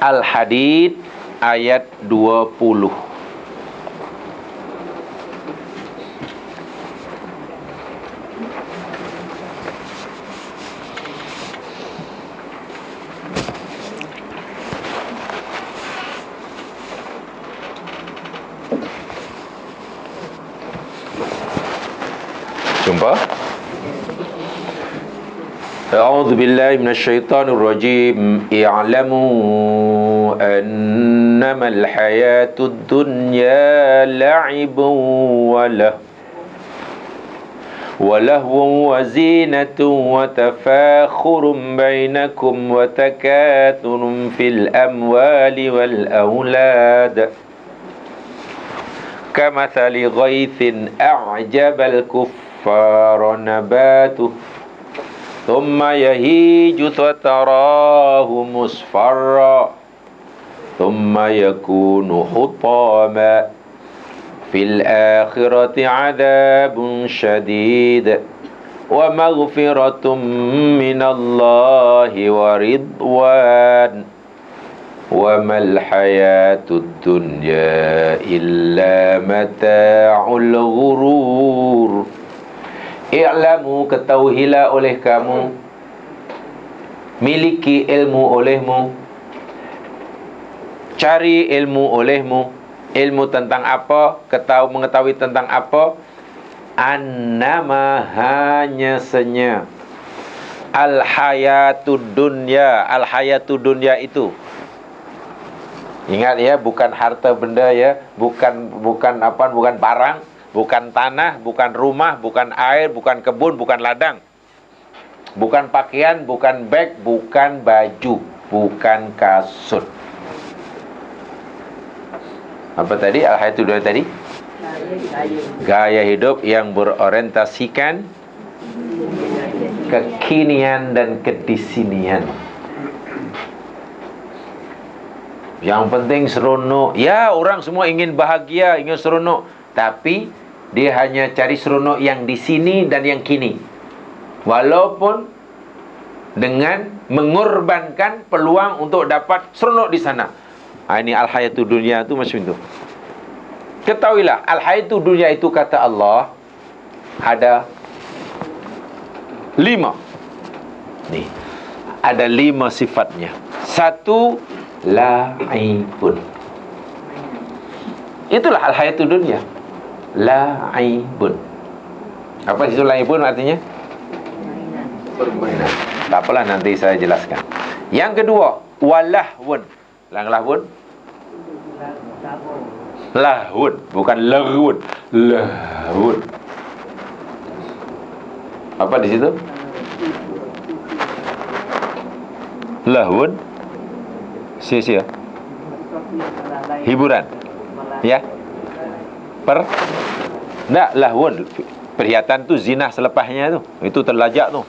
Al-Hadid ayat 20. Jumpa? A'udzu billahi minasyaitonir rajim. I'lamu annamal hayatud dunya la'ibun wa lahwun wa zinatun wa tafakhurun bainakum wa takathurun fil amwali wal aulad kamathali ghaithin a'jabal kuffara nabatuh thumma yahiju fatarahu musfarra thumma yakunu hutama fil akhirati adabun syadid wa maghfiratum minallahi wa ridwan wa mal hayatud dunya illa mata'ul ghurur. I'lamu, ketahuilah oleh kamu, miliki ilmu olehmu, cari ilmu olehmu. Ilmu tentang apa? Mengetahui tentang apa? Annama, hanya senya, al-hayatud dunya. Al-hayatud dunya itu, ingat ya, bukan harta benda ya, bukan barang, bukan tanah, bukan rumah, bukan air, bukan kebun, bukan ladang, bukan pakaian, bukan beg, bukan baju, bukan kasut. Apa tadi? Al-hayatud dunya tadi? Gaya hidup yang berorientasikan kekinian dan kedisinian. Yang penting seronok. Ya, orang semua ingin bahagia, ingin seronok, tapi dia hanya cari seronok yang di sini dan yang kini, walaupun dengan mengorbankan peluang untuk dapat seronok di sana. Ini al-hayatud dunya itu macam itu. Ketahuilah, al-hayatud dunya itu, kata Allah, ada 5. Nih, ada 5 sifatnya. 1, la'ibun. Itulah al-hayatud dunya. La'ibun. Apa itu la'ibun artinya? Permainan. Tak apalah, nanti saya jelaskan. Yang kedua, walahwun. Lahwun. Lahwun, bukan laghwun. Lahwun. Apa di situ? Lahwun, sia-sia, hiburan, ya. Lahwun perhiatan tu zina selepasnya tu. Itu terlajak tu.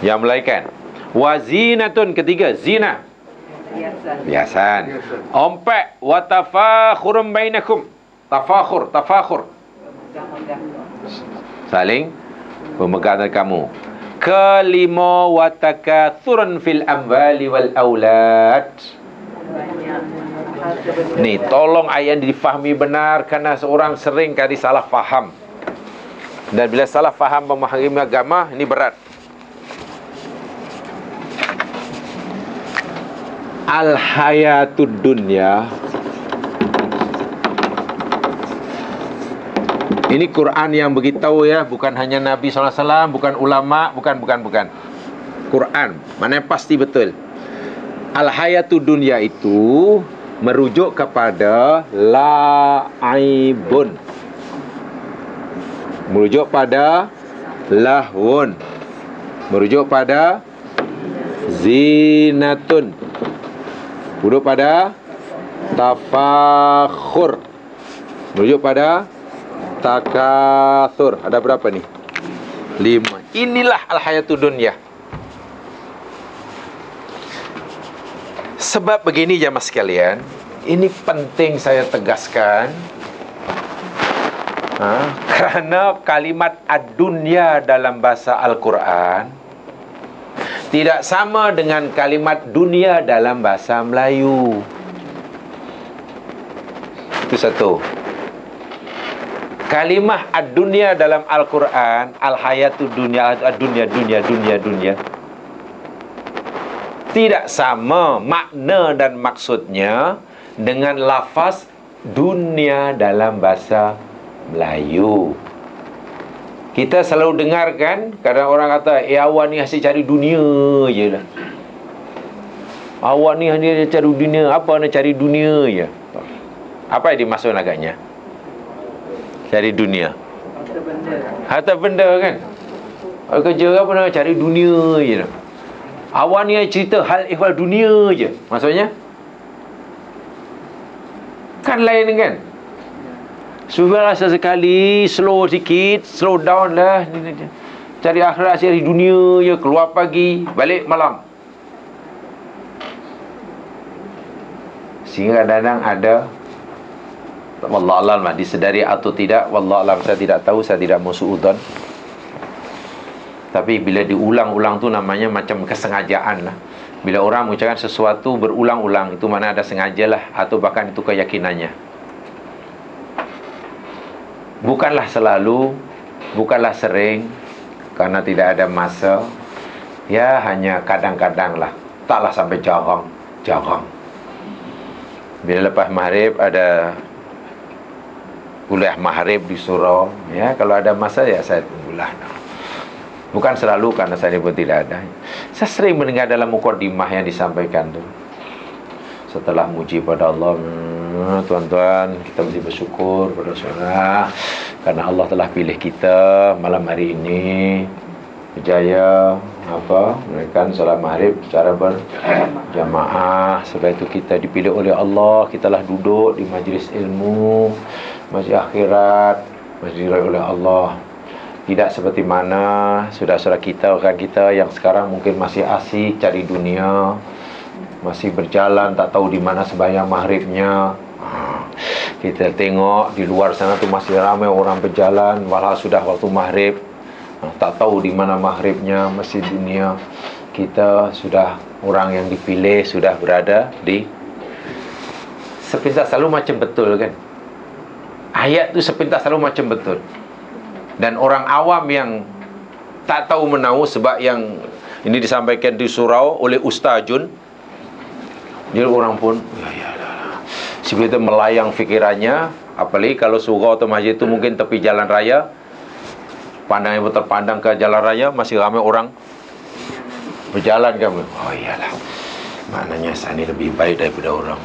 Yang melalaikan. Wa zinatun, ketiga, zina. Hiasan. Empat, wa tafakhurun bainakum. Tafakhur. Saling memegang kamu. Kelima, wa takatsurun fil amwali wal aulad. Ni tolong ayat difahami benar, kerana seorang sering kali salah faham. Dan bila salah faham memahami agama, ini berat. Al-hayatud dunya. Ini Quran yang beritahu ya, bukan hanya Nabi SAW, bukan ulama, bukan. Quran, mana pasti betul. Al-hayatud dunya itu merujuk kepada la'ibun, merujuk pada lahwun, merujuk pada zinatun, merujuk pada tafakhur, merujuk pada takatsur. Ada berapa ni? 5. Inilah al-hayatud dunya. Sebab begini jemaah sekalian, ini penting saya tegaskan. Kerana kalimat ad-dunya dalam bahasa Al-Quran tidak sama dengan kalimat dunia dalam bahasa Melayu. Itu satu. Kalimah ad-dunya dalam Al-Quran, al-hayatud dunya, ad-dunya, dunia, tidak sama makna dan maksudnya dengan lafaz dunia dalam bahasa Melayu. Kita selalu dengarkan, kadang orang kata, awak ni asyik cari dunia je lah. Awak ni hanya cari dunia. Apa nak cari dunia je? Apa yang dimaksud agaknya? Cari dunia, harta benda kan. Kerja apa nak cari dunia je lah. Awak ni cerita hal ihwal dunia je, maksudnya kan lain kan. Subhanallah, sesekali slow sikit, slow down lah. Cari akhirat, cari dunia je. Keluar pagi, balik malam. Sehingga kadang-kadang ada, wallahualam, disedari atau tidak, wallahualam, saya tidak tahu, saya tidak mau suudzon. Tapi bila diulang-ulang tu namanya macam kesengajaan lah. Bila orang mengucapkan sesuatu berulang-ulang, itu mana ada sengajalah, atau bahkan itu keyakinannya. Bukanlah selalu, bukanlah sering, karena tidak ada masa. Ya hanya kadang-kadang lah, taklah sampai jarang. Bila lepas maghrib ada kuliah maghrib di surau, ya, kalau ada masa ya saya tunggulah. Bukan selalu, karena saya pun tidak ada. Saya sering mendengar dalam mukadimah yang disampaikan tu, setelah muji pada Allah, tuan-tuan, kita mesti bersyukur pada saudara, karena Allah telah pilih kita malam hari ini berjaya menunaikan solat maghrib secara berjamaah. Sebab itu kita dipilih oleh Allah, kita lah duduk di majlis ilmu, majlis akhirat, majlis oleh Allah. Tidak seperti mana saudara-saudara kita, orang kita yang sekarang mungkin masih asyik cari dunia, masih berjalan tak tahu di mana sembahyang maghribnya. Kita tengok di luar sana tu masih ramai orang berjalan, walau sudah waktu maghrib, tak tahu di mana maghribnya, masih dunia. Kita sudah orang yang dipilih, sudah berada di sepintas selalu macam betul kan. Ayat tu sepintas selalu macam betul. Dan orang awam yang tak tahu menahu, sebab yang ini disampaikan di surau oleh Ustaz Jun, jadi orang pun seperti melayang fikirannya. Apalagi kalau surau atau masjid itu mungkin tepi jalan raya, pandang ibu terpandang ke jalan raya, masih ramai orang berjalan kan. Oh iyalah, maknanya saya ni lebih baik daripada orang.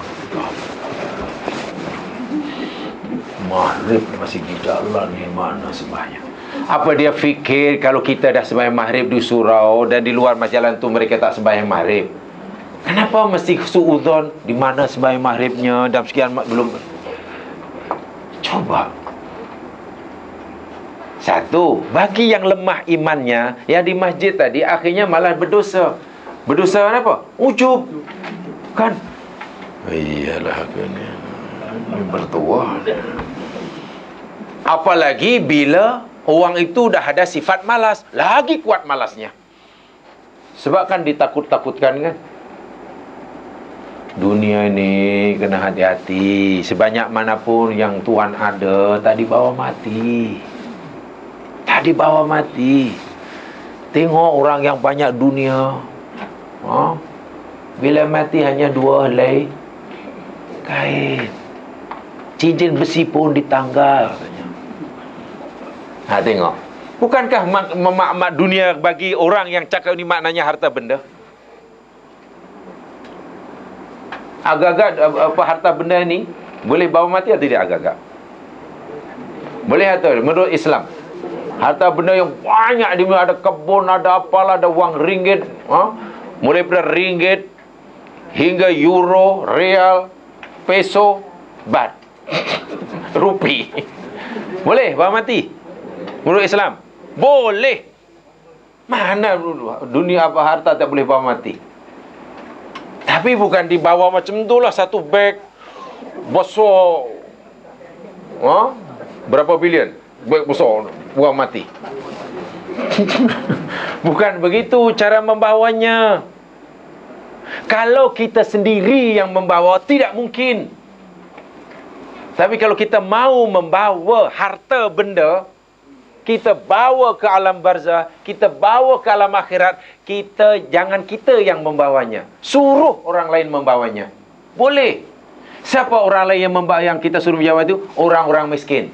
Maghrib masih di jalan ni, mana sembahyang. Apa dia fikir kalau kita dah sembahyang maghrib di surau dan di luar jalan tu mereka tak sembahyang maghrib? Kenapa mesti suudzon di mana sembahyang maghribnya dan sekian belum? Coba Satu, bagi yang lemah imannya, yang di masjid tadi akhirnya malah berdosa. Berdosa apa? Ujub. Kan? Iyalah ini bertuah. Apalagi bila orang itu dah ada sifat malas, lagi kuat malasnya. Sebab kan ditakut-takutkan kan. Dunia ini kena hati-hati. Sebanyak manapun yang Tuhan ada, tak dibawa mati. Tak dibawa mati. Tengok orang yang banyak dunia, bila mati hanya 2 helai kain, cincin besi pun ditanggal. Tengok. Bukankah mak dunia bagi orang yang cakap ni maknanya harta benda? Agak-agak harta benda ni boleh bawa mati atau tidak agak-agak? Boleh atau menurut Islam? Harta benda yang banyak di mana, ada kebun, ada apalah, ada wang ringgit, mulai pada ringgit hingga euro, real, peso, bat, rupi. Boleh bawa mati? Menurut Islam? Boleh. Mana dunia apa harta tak boleh bawa mati? Tapi bukan dibawa macam tu lah, satu beg besar, berapa bilion, beg besar, buang mati. Bukan begitu cara membawanya. Kalau kita sendiri yang membawa, tidak mungkin. Tapi kalau kita mau membawa harta benda, kita bawa ke alam barzah, kita bawa ke alam akhirat, jangan kita yang membawanya, suruh orang lain membawanya. Boleh. Siapa orang lain yang membawa, yang kita suruh menjawab itu? Orang-orang miskin,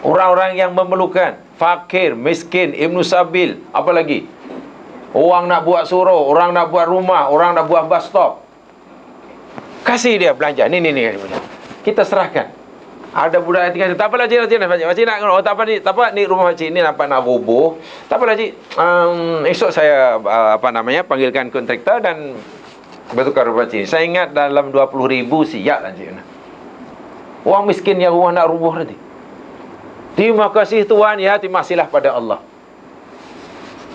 orang-orang yang memerlukan, fakir, miskin, ibnu sabil, apa lagi? Orang nak buat suruh, orang nak buat rumah, orang nak buat bus stop, kasih dia belanja. Ni kita serahkan. Ada budak yang kata, tak apalah cik nak, tak apa ni rumah cik ni nampak nak roboh. Tak apalah cik, esok saya panggilkan kontraktor dan bertukar rumah cik. Saya ingat dalam 20,000 siap lah cik. Orang miskin yang rumah nak roboh nanti. Terima kasih Tuhan, ya, terima kasihlah pada Allah.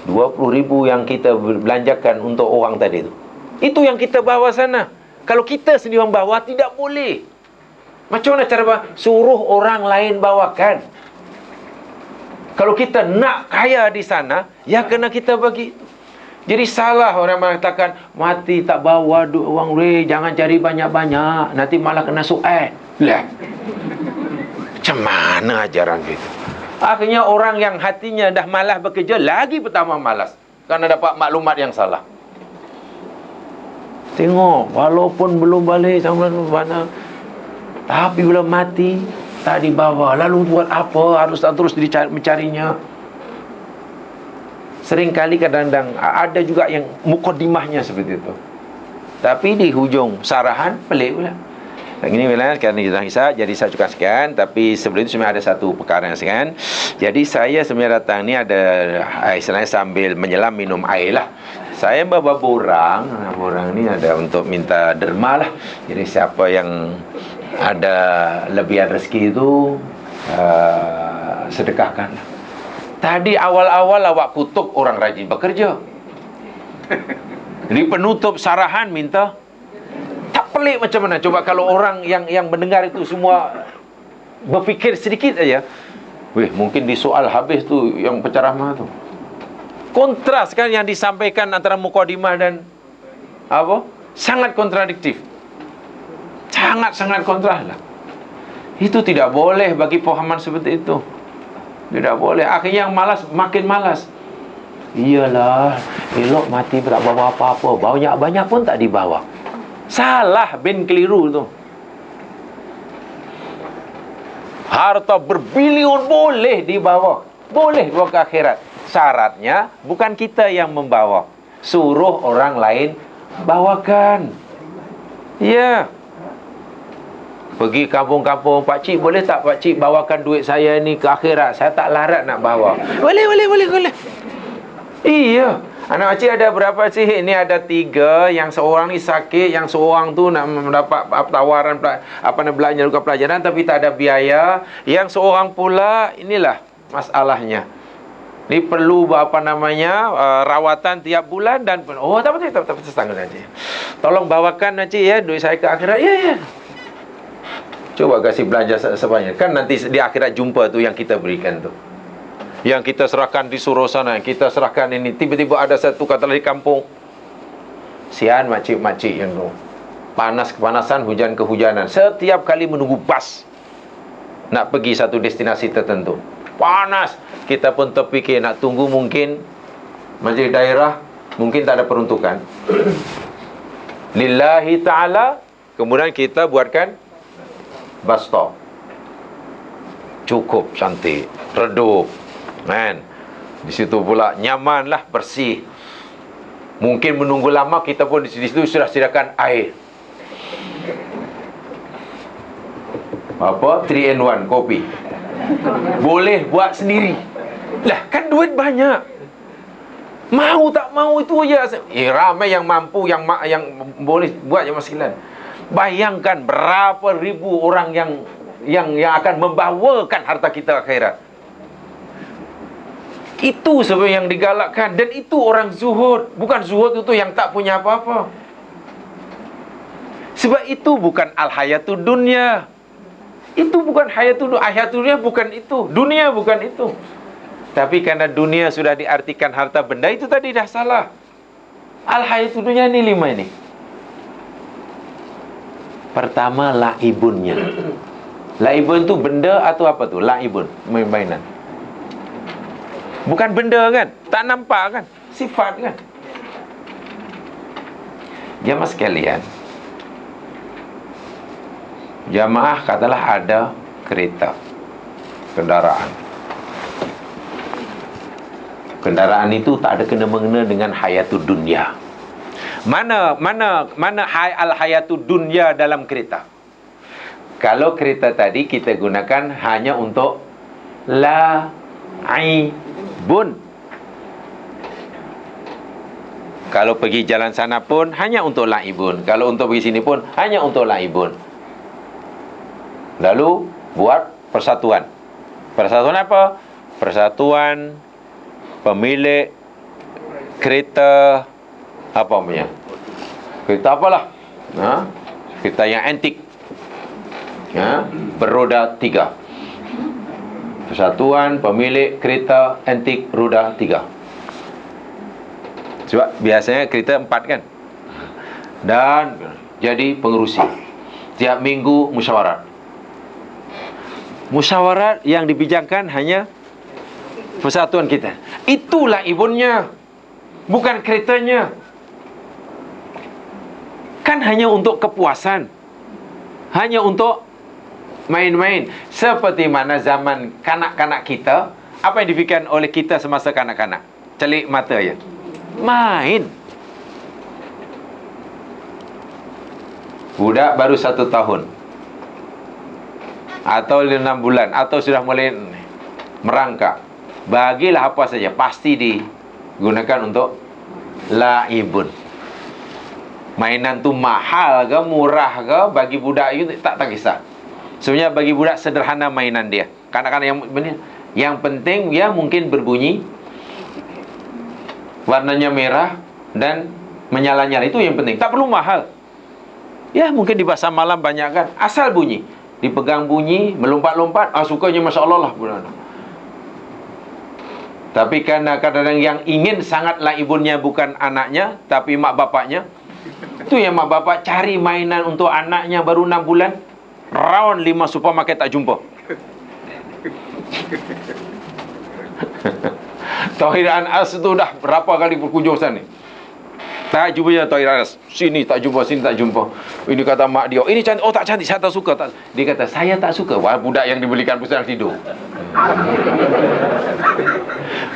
20,000 yang kita belanjakan untuk orang tadi tu, itu yang kita bawa sana. Kalau kita sendiri membawa, tidak boleh. Macam mana cara suruh orang lain bawakan? Kalau kita nak kaya di sana, ya kena kita bagi. Jadi salah orang mengatakan mati tak bawa duit orang, jangan cari banyak-banyak, nanti malah kena suai. Lah. Macam mana ajaran gitu? Akhirnya orang yang hatinya dah malas bekerja, lagi pertama malas kerana dapat maklumat yang salah. Tengok, walaupun belum balik sama mana, tapi bila mati tak dibawa, lalu buat apa? Harus terus mencarinya. Seringkali kadang-kadang ada juga yang mukadimahnya seperti itu, tapi di hujung sarahan pelik pula. Ini bila kerana kita hisab, jadi saya cukap sekian. Tapi sebelum itu sebenarnya ada satu perkara yang sekian. Jadi saya sebenarnya datang ni ada istilahnya sambil menyelam minum air lah. Saya beberapa orang ni ada untuk minta derma lah. Jadi siapa yang ada lebihan rezeki itu sedekahkan. Tadi awal-awal awak kutuk orang rajin bekerja. Jadi penutup sarahan minta. Tak pelik macam mana? Coba kalau orang yang mendengar itu semua berfikir sedikit aja. Mungkin di soal habis tu yang penceramah tu. Kontras kan yang disampaikan antara mukadimah dan apa? Sangat kontradiktif. Sangat-sangat kontras lah. Itu tidak boleh bagi pahaman seperti itu. Tidak boleh. Akhirnya yang malas makin malas. Iyalah, elok mati tak bawa apa-apa. Banyak-banyak pun tak dibawa. Salah, bin keliru tu. Harta berbilion boleh dibawa, boleh bawa ke akhirat. Syaratnya bukan kita yang membawa, suruh orang lain bawakan. Ya. Pergi kampung-kampung, pak cik boleh tak pak cik bawakan duit saya ni ke akhirat? Saya tak larat nak bawa. Boleh. Iya. Anak makcik ada berapa sih? Ini ada 3. Yang seorang ni sakit, yang seorang tu nak mendapat tawaran belajar pelajaran tapi tak ada biaya. Yang seorang pula, inilah masalahnya. Ni perlu rawatan tiap bulan dan tak apa setengah saja. Tolong bawakan makcik ya duit saya ke akhirat. Ya. Coba kasih belanja sebanyak. Kan nanti di akhirat jumpa tu yang kita berikan tu. Yang kita serahkan di suruh sana, kita serahkan ini. Tiba-tiba ada satu kata dari kampung. Sian makcik-makcik yang tu. Panas kepanasan, hujan kehujanan. Setiap kali menunggu bas nak pergi satu destinasi tertentu. Panas. Kita pun terfikir nak tunggu mungkin masjid daerah mungkin tak ada peruntukan. Lillahi ta'ala. Kemudian kita buatkan bus stop. Cukup cantik, redup. Kan? Di situ pula nyamanlah, bersih. Mungkin menunggu lama, kita pun di situ sudah sediakan air. 3-in-1 kopi. Boleh buat sendiri. Lah, kan duit banyak. Mau tak mau itu aja. Ramai yang mampu, yang boleh buat yang masilan. Bayangkan berapa ribu orang yang akan membawakan harta kita akhirat. Itu sebenarnya yang digalakkan. Dan itu orang zuhud. Bukan zuhud itu yang tak punya apa-apa. Sebab itu bukan al-hayatud dunya. Itu bukan hayatud dunya, bukan itu. Dunia bukan itu. Tapi karena dunia sudah diartikan harta benda, itu tadi dah salah. Al-hayatud dunya ni 5 ini. Pertama, laibunnya. Laibun tu benda atau apa tu? Laibun, mainan. Bukan benda kan? Tak nampak kan? Sifat kan? Jamaah sekalian, jamaah katalah ada kereta, kendaraan. Kendaraan itu tak ada kena-mengena dengan hayatud dunya. Mana al-hayatud dunya dalam kereta? Kalau kereta tadi kita gunakan hanya untuk laibun. Kalau pergi jalan sana pun hanya untuk laibun. Kalau untuk pergi sini pun hanya untuk laibun. Lalu buat persatuan. Persatuan apa? Persatuan pemilik kereta apa punya? Kereta apalah? Kereta yang antik. Beroda 3. Persatuan pemilik kereta antik roda 3. Sebab biasanya kereta 4 kan. Dan jadi pengerusi. Tiap minggu musyawarat. Musyawarat yang dibincangkan hanya persatuan kita. Itulah ibunnya, bukan keretanya. Kan hanya untuk kepuasan, hanya untuk main-main. Seperti mana zaman kanak-kanak kita, apa yang difikirkan oleh kita semasa kanak-kanak? Celik mata je, main. Budak baru 1 tahun atau 6 bulan, atau sudah mulai merangkak, bagilah apa saja, pasti digunakan untuk laibun. Mainan tu mahal ke murah ke, bagi budak itu tak kisah. Sebenarnya bagi budak sederhana mainan dia. Kanak-kanak yang penting dia mungkin berbunyi, warnanya merah dan menyala-nyala, itu yang penting. Tak perlu mahal. Ya mungkin di pasar malam banyak kan, asal bunyi, dipegang bunyi, melompat-lompat, sukanya Masya Allah lah budak. Tapi karena kadang-kadang yang ingin sangat laibunnya bukan anaknya, tapi mak bapaknya. Itu yang mak bapak cari mainan untuk anaknya baru 6 bulan. Round 5 supermarket tak jumpa. Tauhid Anas itu dah berapa kali berkunjung sana. Tak jumpa Tauhid Anas. Sini tak jumpa, sini tak jumpa. Ini kata mak dia, ini cantik. Oh tak cantik, saya tak suka. Dia kata, saya tak suka. Wah, budak yang dibelikan pusat tidur.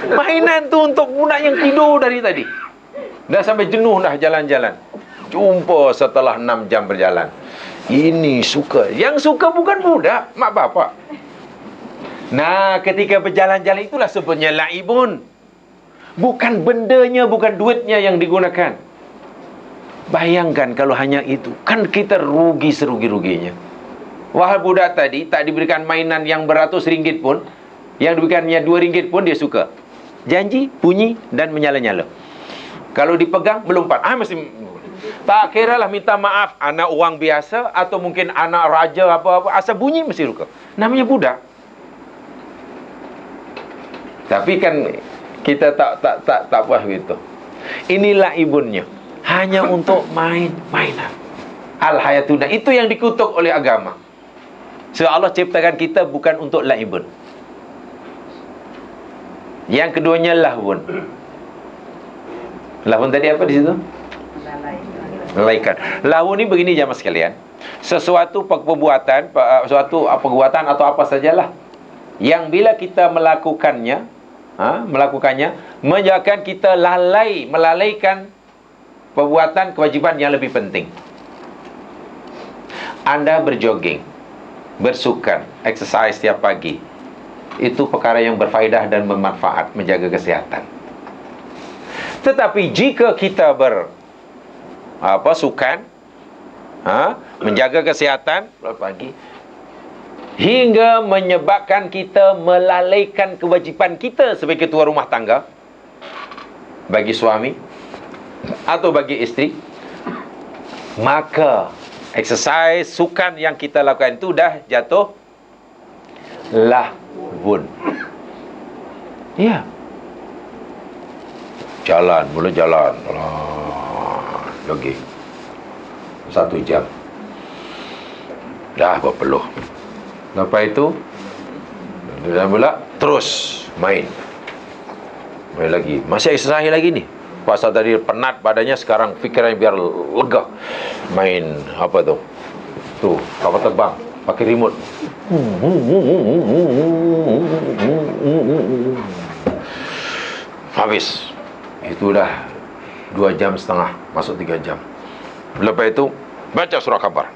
Mainan tu untuk budak yang tidur dari tadi. Dah sampai jenuh dah jalan-jalan. Jumpa setelah 6 jam berjalan. Ini suka. Yang suka bukan budak, mak bapak. Nah, ketika berjalan-jalan itulah sebenarnya laibun. Bukan bendanya, bukan duitnya yang digunakan. Bayangkan kalau hanya itu, kan kita rugi serugi-ruginya. Wahai budak tadi, tak diberikan mainan yang beratus ringgit pun, yang diberikannya 2 ringgit pun dia suka. Janji, bunyi dan menyala-nyala. Kalau dipegang, melompat. Mesti tak kira lah minta maaf anak orang biasa atau mungkin anak raja apa-apa, asal bunyi mesti suka. Namanya budak. Tapi kan kita tak puas gitu. Inilah ibunnya. Hanya untuk mainan. Al-hayatuna. Itu yang dikutuk oleh agama. So Allah ciptakan kita bukan untuk laibun. Yang keduanya lahun. Lahun tadi apa di situ? Lalaikan. Lahun ini begini jamaah sekalian. Sesuatu perbuatan, suatu perbuatan atau apa sajalah yang bila kita melakukannya, menyebabkan kita melalaikan perbuatan kewajiban yang lebih penting. Anda berjogging, bersukan, exercise setiap pagi. Itu perkara yang berfaedah dan bermanfaat, menjaga kesihatan. Tetapi jika kita sukan, menjaga kesihatan pagi, hingga menyebabkan kita melalaikan kewajipan kita sebagai ketua rumah tangga, bagi suami atau bagi isteri, maka exercise, sukan yang kita lakukan itu dah jatuh lahun. Ya. Mula jalan. Jogging 1 jam. Dah berpeluh. Lepas itu dah pula terus main lagi. Masih exercise lagi ni. Pasal tadi penat badannya, sekarang fikirannya biar lega. Main apa tu? Kapal terbang pakai remote. Habis. Itu dah 2 jam setengah, masuk 3 jam. Lepas itu baca surah Kabar.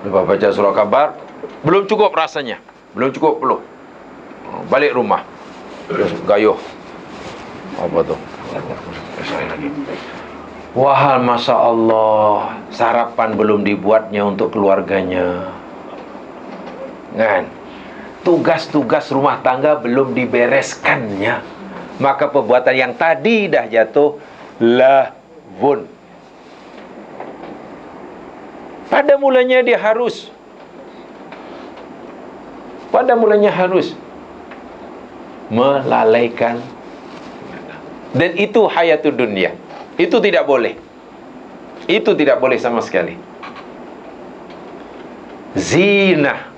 Lepas baca surah Kabar, belum cukup rasanya, belum cukup peluh. Balik rumah, gayuh. Apa tu? Wah, Masya Allah, sarapan belum dibuatnya untuk keluarganya. Kan? Tugas-tugas rumah tangga belum dibereskannya. Maka perbuatan yang tadi dah jatuh lahun. Pada mulanya dia harus melalaikan. Dan itu hayatud dunia. Itu tidak boleh. Itu tidak boleh sama sekali. Zina.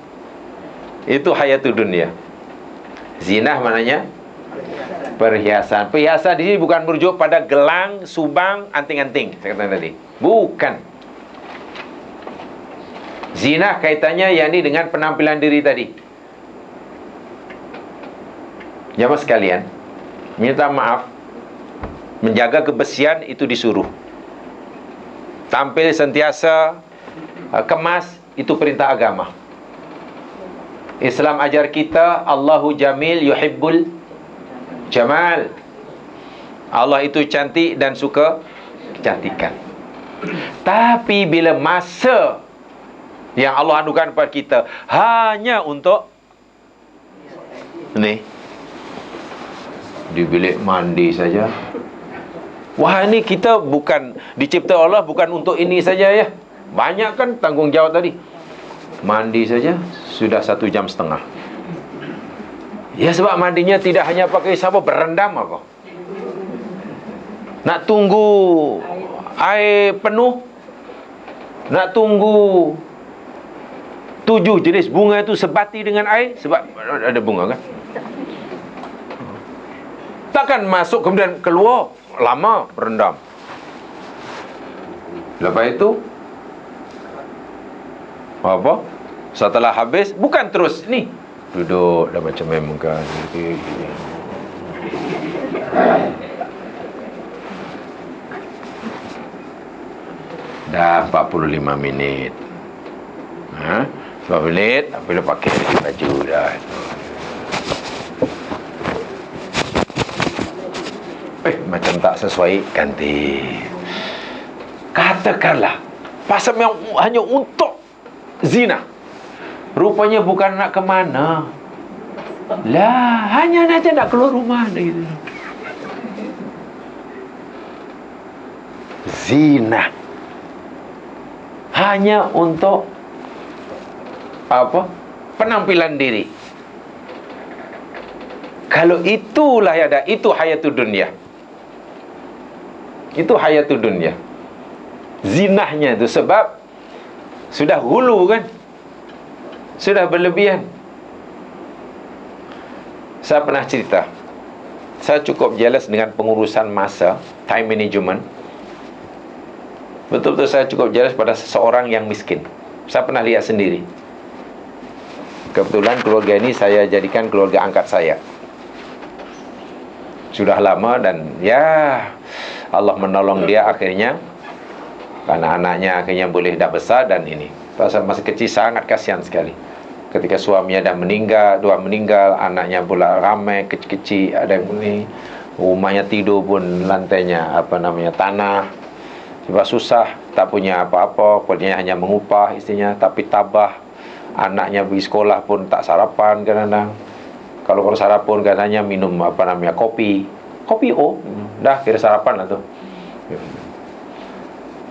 Itu hayatud dunia. Zinah maknanya perhiasan. Perhiasan di sini bukan merujuk pada gelang, subang, anting-anting saya katakan tadi. Bukan. Zinah kaitannya yakni dengan penampilan diri tadi. Jamaah sekalian, minta maaf, menjaga kebersihan itu disuruh. Tampil sentiasa kemas itu perintah agama. Islam ajar kita Allahu jamil yuhibbul jamal. Allah itu cantik dan suka kecantikan. Tapi bila masa yang Allah anugerahkan kepada kita hanya untuk ni, di bilik mandi saja. Wah, ini kita bukan dicipta Allah bukan untuk ini saja ya. Banyak kan tanggungjawab tadi. Mandi saja sudah 1 jam setengah. Ya, sebab mandinya tidak hanya pakai sabun, berendam apa. Nak tunggu air penuh, nak tunggu 7 jenis bunga itu sebati dengan air, sebab ada bunga kan. Takkan masuk kemudian keluar, lama berendam. Lepas itu apa? Setelah habis, bukan terus ni duduk dah macam main muka. Dah 45 minit. 45 minit, bila pakai lagi baju dah. macam tak sesuai, ganti. Katakanlah pasal yang hanya untuk zina, rupanya bukan nak ke mana lah, hanya nak keluar rumah gitu. Zina hanya untuk apa? Penampilan diri. Kalau itulah yang ada, itu hayatul dunia. Itu hayatul dunia. Zinahnya itu sebab sudah hulu kan, sudah berlebihan. Saya pernah cerita, saya cukup jealous dengan pengurusan masa, time management. Betul-betul saya cukup jealous pada seseorang yang miskin. Saya pernah lihat sendiri. Kebetulan keluarga ini saya jadikan keluarga angkat saya. Sudah lama dan ya Allah menolong dia akhirnya, karena anaknya akhirnya boleh dah besar dan ini. Pasal masa kecil sangat kasihan sekali. Ketika suaminya dah meninggal, anaknya pula ramai kecil-kecil, ada yang ini, rumahnya tidur pun lantainya tanah. Sebab susah, tak punya apa-apa, pokoknya hanya mengupah istrinya, tapi tabah. Anaknya pergi sekolah pun tak sarapan kadang-kadang. Kalau sarapan katanya minum kopi. Kopi dah kira sarapan lah tu.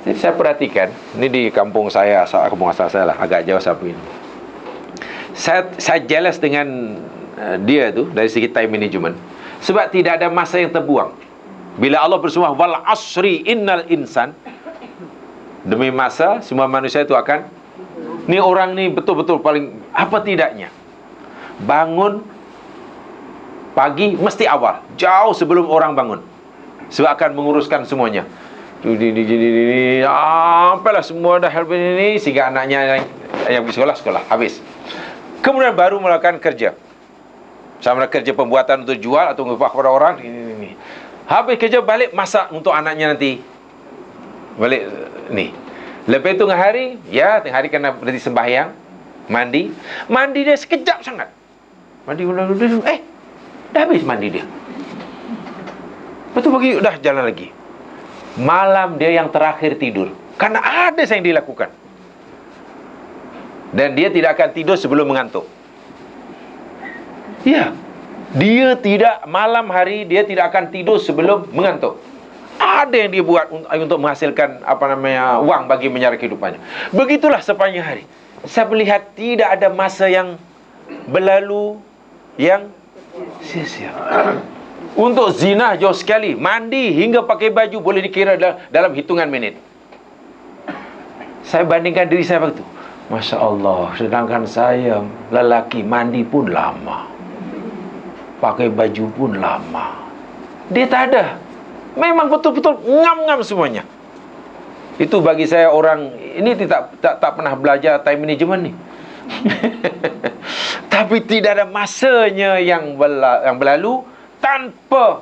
Jadi saya perhatikan, ini di kampung saya, kampung asal saya lah, agak jauh saya pergi. Saya jealous dengan dia tu dari segi time management. Sebab tidak ada masa yang terbuang. Bila Allah bersumpah wal asri innal insan, demi masa semua manusia itu akan, ni orang ni betul-betul paling apa tidaknya bangun pagi mesti awal, jauh sebelum orang bangun, sebab akan menguruskan semuanya. Sampailah semua dah help ini, sehingga anaknya yang pergi sekolah habis. Kemudian baru melakukan kerja, sama kerja pembuatan untuk jual atau ngupah kepada orang. Ini. Habis kerja balik masak untuk anaknya nanti. Balik ni. Lepas tu tengah hari, tengah hari kena berhenti sembahyang, mandi dia sekejap sangat. Mandi dah habis mandi dia. Betul pagi dah jalan lagi. Malam dia yang terakhir tidur, karena ada yang dilakukan. Dan dia tidak akan tidur sebelum mengantuk. Ya, dia tidak, malam hari dia tidak akan tidur sebelum mengantuk. Ada yang dia buat untuk menghasilkan wang bagi menyara kehidupannya. Begitulah sepanjang hari. Saya melihat tidak ada masa yang berlalu yang sia-sia. Untuk zina jauh sekali. Mandi hingga pakai baju boleh dikira dalam hitungan minit. Saya bandingkan diri saya begitu. Masya Allah, sedangkan saya lelaki mandi pun lama, pakai baju pun lama. Dia tak ada. Memang betul-betul ngam-ngam semuanya. Itu bagi saya orang ini tak pernah belajar time management ni. Tapi tidak ada masanya yang berlalu tanpa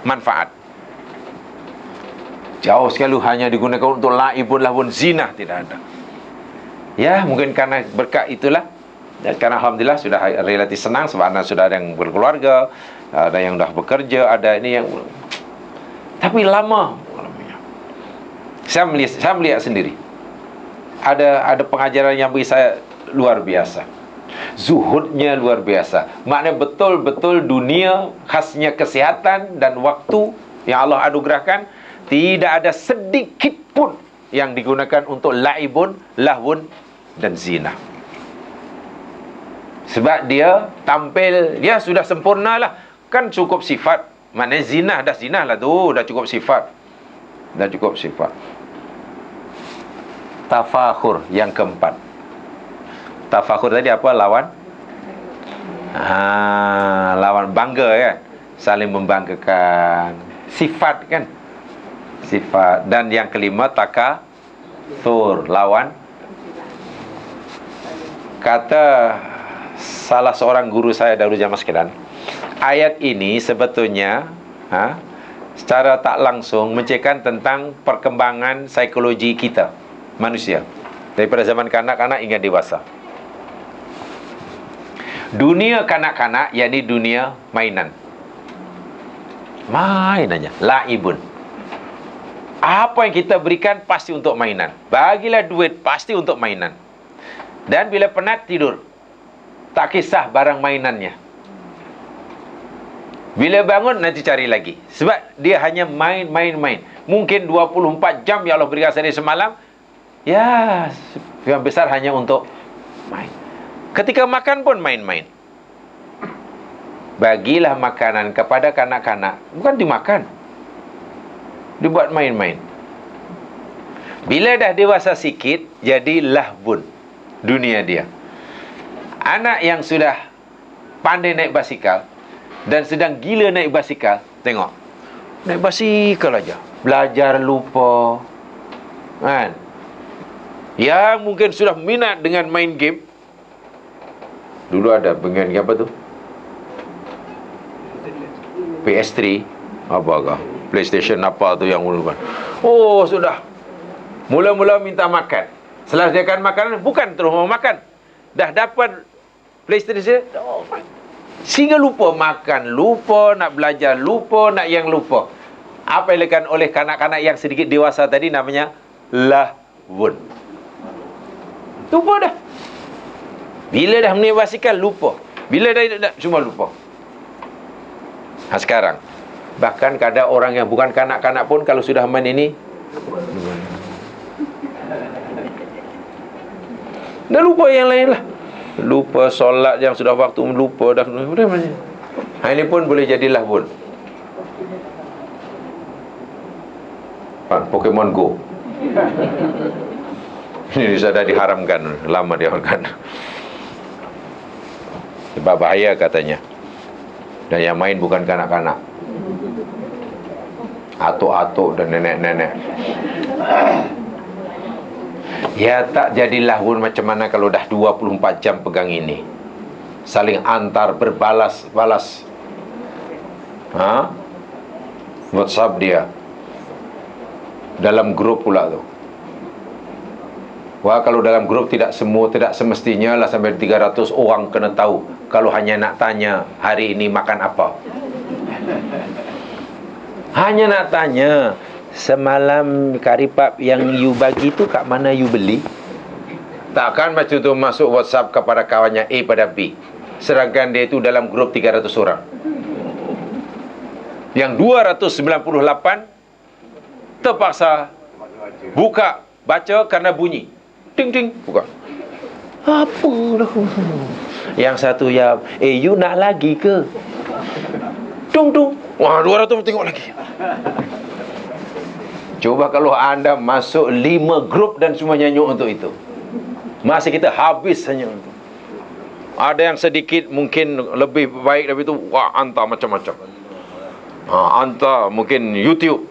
manfaat. Jauh sekali hanya digunakan untuk laibun lahun, zina tidak ada. Ya, mungkin karena berkat itulah. Dan karena alhamdulillah sudah relatif senang sebab anak sudah ada yang berkeluarga, ada yang dah bekerja, ada ini yang. Tapi lama. Saya melihat sendiri. Ada pengajaran yang bagi saya luar biasa. Zuhudnya luar biasa. Maknanya betul-betul dunia, khasnya kesihatan dan waktu yang Allah anugerahkan, tidak ada sedikit pun yang digunakan untuk laibun, lahun dan zina. Sebab dia tampil, dia sudah sempurna lah. Kan cukup sifat. Maknanya zina lah tu, dah cukup sifat. Dah cukup sifat. Tafakhur yang keempat. Tafakhur tadi apa? Lawan? Lawan bangga kan? Saling membanggakan. Sifat kan? Sifat. Dan yang kelima takatsur, lawan. Kata salah seorang guru saya Darul Jamaah sekalian, ayat ini sebetulnya secara tak langsung menceritakan tentang perkembangan psikologi kita manusia daripada zaman kanak-kanak hingga dewasa. Dunia kanak-kanak yakni dunia mainan. Main aja. Laibun. Apa yang kita berikan pasti untuk mainan. Bagilah duit pasti untuk mainan. Dan bila penat tidur. Tak kisah barang mainannya. Bila bangun nanti cari lagi. Sebab dia hanya main. Mungkin 24 jam ya Allah berikan saya semalam. Ya, yang besar hanya untuk main. Ketika makan pun main-main. Bagilah makanan kepada kanak-kanak. Bukan dimakan. Dibuat main-main. Bila dah dewasa sikit, jadi lahbun dunia dia. Anak yang sudah pandai naik basikal dan sedang gila naik basikal, tengok. Naik basikal aja. Belajar lupa. Kan? Yang mungkin sudah minat dengan main game. Dulu ada dengan apa tu? PS3 apa kah? PlayStation apa tu yang mula. Oh, sudah. Mula-mula minta makan. Selesaikan makanan, bukan terus mau makan. Dah dapat PlayStation, oh, sehingga lupa makan, lupa nak belajar, lupa nak yang lupa. Apa yang dilakukan oleh kanak-kanak yang sedikit dewasa tadi namanya lahwun. Lupa dah. Bila dah menaik basikal, lupa. Bila dah semua lupa. Sekarang bahkan kadang orang yang bukan kanak-kanak pun kalau sudah main ini dah lupa yang lain lah. Lupa solat yang sudah waktu, lupa dah. Ini pun boleh jadilah pun Pokemon Go. Ini sudah diharamkan, lama diharamkan. Sebab bahaya katanya. Dan yang main bukan kanak-kanak, atuk-atuk dan nenek-nenek. Ya tak jadilah pun macam mana kalau dah 24 jam pegang ini. Saling antar berbalas-balas. WhatsApp dia. Dalam grup pula tu. Wah, kalau dalam grup tidak semestinya lah sampai 300 orang kena tahu. Kalau hanya nak tanya hari ini makan apa. Hanya nak tanya, semalam karipap yang you bagi tu kat mana you beli? Takkan macam tu masuk WhatsApp kepada kawannya A pada B. Sedangkan dia itu dalam grup 300 orang. Yang 298 terpaksa buka, baca kerana bunyi. Ting ting, buka. Apa dah? Yang satu ya, you nak lagi ke? Tung tung. Wah, 200 tengok lagi. Coba kalau anda masuk 5 grup dan semua nyanyi untuk itu. Masa kita habis hanya untuk. Ada yang sedikit mungkin lebih baik dari itu, wah hantar macam-macam. Hantar mungkin YouTube.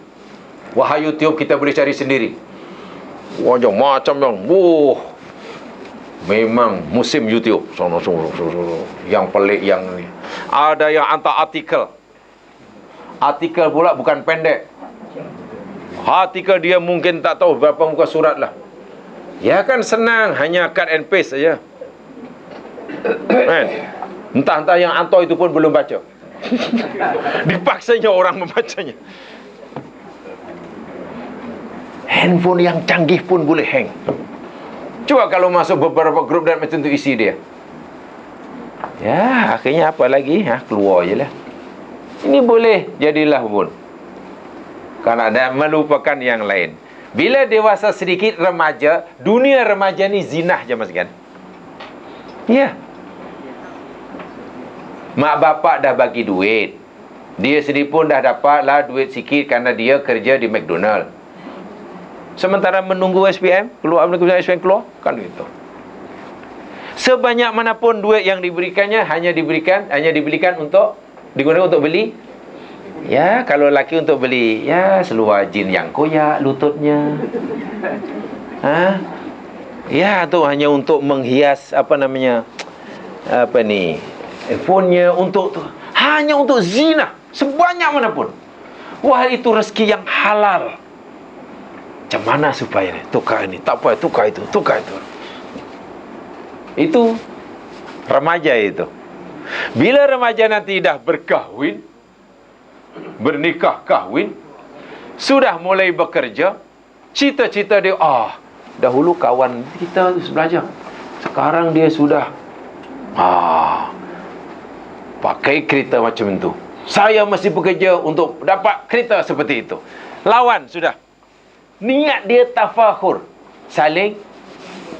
Wah, YouTube kita boleh cari sendiri. Wah, macam yang memang musim YouTube. Yang pelik yang ni. Ada yang hantar artikel. Artikel pula bukan pendek. Artikel dia mungkin tak tahu berapa muka surat lah. Ya kan senang, hanya cut and paste saja. Kan? Entah-entah yang hantar itu pun belum baca. Dipaksanya orang membacanya. Handphone yang canggih pun boleh hang. Coba kalau masuk beberapa grup dan macam tu isi dia. Ya, akhirnya apa lagi? Keluar je lah. Ini boleh jadilah pun. Kerana ada melupakan yang lain. Bila dewasa sedikit, remaja, dunia remaja ni zinah je mas kan? Ya. Mak bapak dah bagi duit. Dia sendiri pun dah dapat lah duit sikit kerana dia kerja di McDonald. Sementara menunggu SPM keluar, SPM keluar, kan gitu. Sebanyak manapun duit yang diberikannya hanya diberikan untuk digunakan untuk beli. Ya, kalau laki untuk beli, ya seluar jin yang koyak lututnya. Ya, tu hanya untuk menghias phone-nya untuk tu. Hanya untuk zina sebanyak manapun. Wah, itu rezeki yang halal. Macam mana supaya ni? Tukar ini, tak apa, tukar itu. Itu remaja itu. Bila remaja nanti dah berkahwin, bernikah kahwin, sudah mulai bekerja, cita-cita dia, dahulu kawan kita belajar, sekarang dia sudah pakai kereta macam itu, saya masih bekerja untuk dapat kereta seperti itu. Lawan sudah, niat dia tafakhur, saling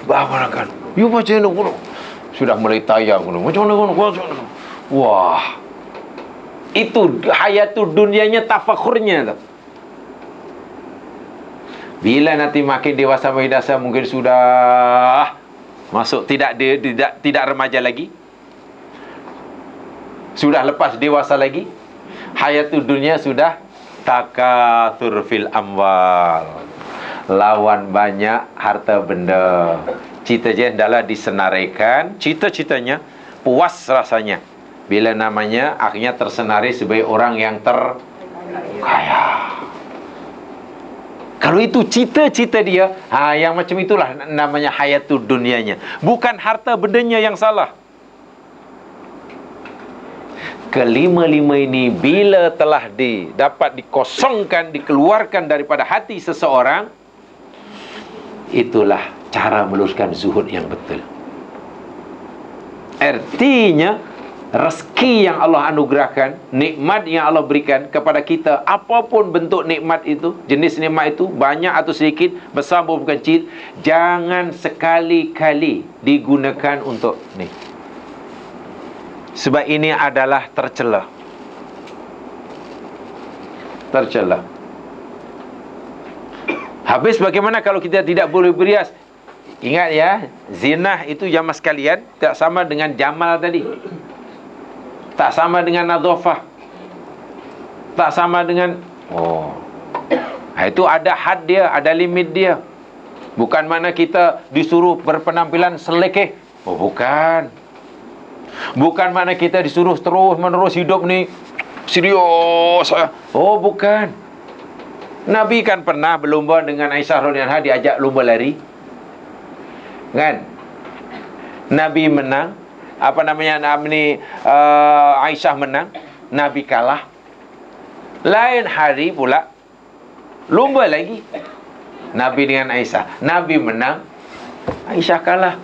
baharakan. You macam mana? Sudah mulai tayang. Macam mana? Wah, itu hayatul dunianya, tafakhurnya. Bila nanti makin dewasa mungkin sudah masuk tidak remaja lagi, sudah lepas dewasa lagi, hayatul dunia sudah takatsur fil amwal, lawan banyak harta benda. Cita-cita adalah disenaraikan, cita-citanya puas rasanya bila namanya akhirnya tersenari sebagai orang yang terkaya. Kalau itu cita-cita dia, yang macam itulah namanya hayatul dunianya, bukan harta bendanya yang salah. Kelima-lima ini bila telah dapat dikosongkan, dikeluarkan daripada hati seseorang, itulah cara meluruskan zuhud yang betul. Artinya rezeki yang Allah anugerahkan, nikmat yang Allah berikan kepada kita, apapun bentuk nikmat itu, jenis nikmat itu, banyak atau sedikit, besar maupun kecil, jangan sekali-kali digunakan untuk ni. Sebab ini adalah tercela. Habis bagaimana kalau kita tidak boleh berias? Ingat ya, zina itu jamaah sekalian tak sama dengan jamal tadi, tak sama dengan nadhafah, tak sama dengan itu ada had dia, ada limit dia. Bukan mana kita disuruh berpenampilan selekeh. Bukan. Bukan mana kita disuruh terus menerus hidup ni serius. Bukan. Nabi kan pernah berlumba dengan Aisyah radhiyallahu anha, diajak lomba lari. Kan? Nabi menang. Aisyah menang, Nabi kalah. Lain hari pula lomba lagi, Nabi dengan Aisyah, Nabi menang, Aisyah kalah.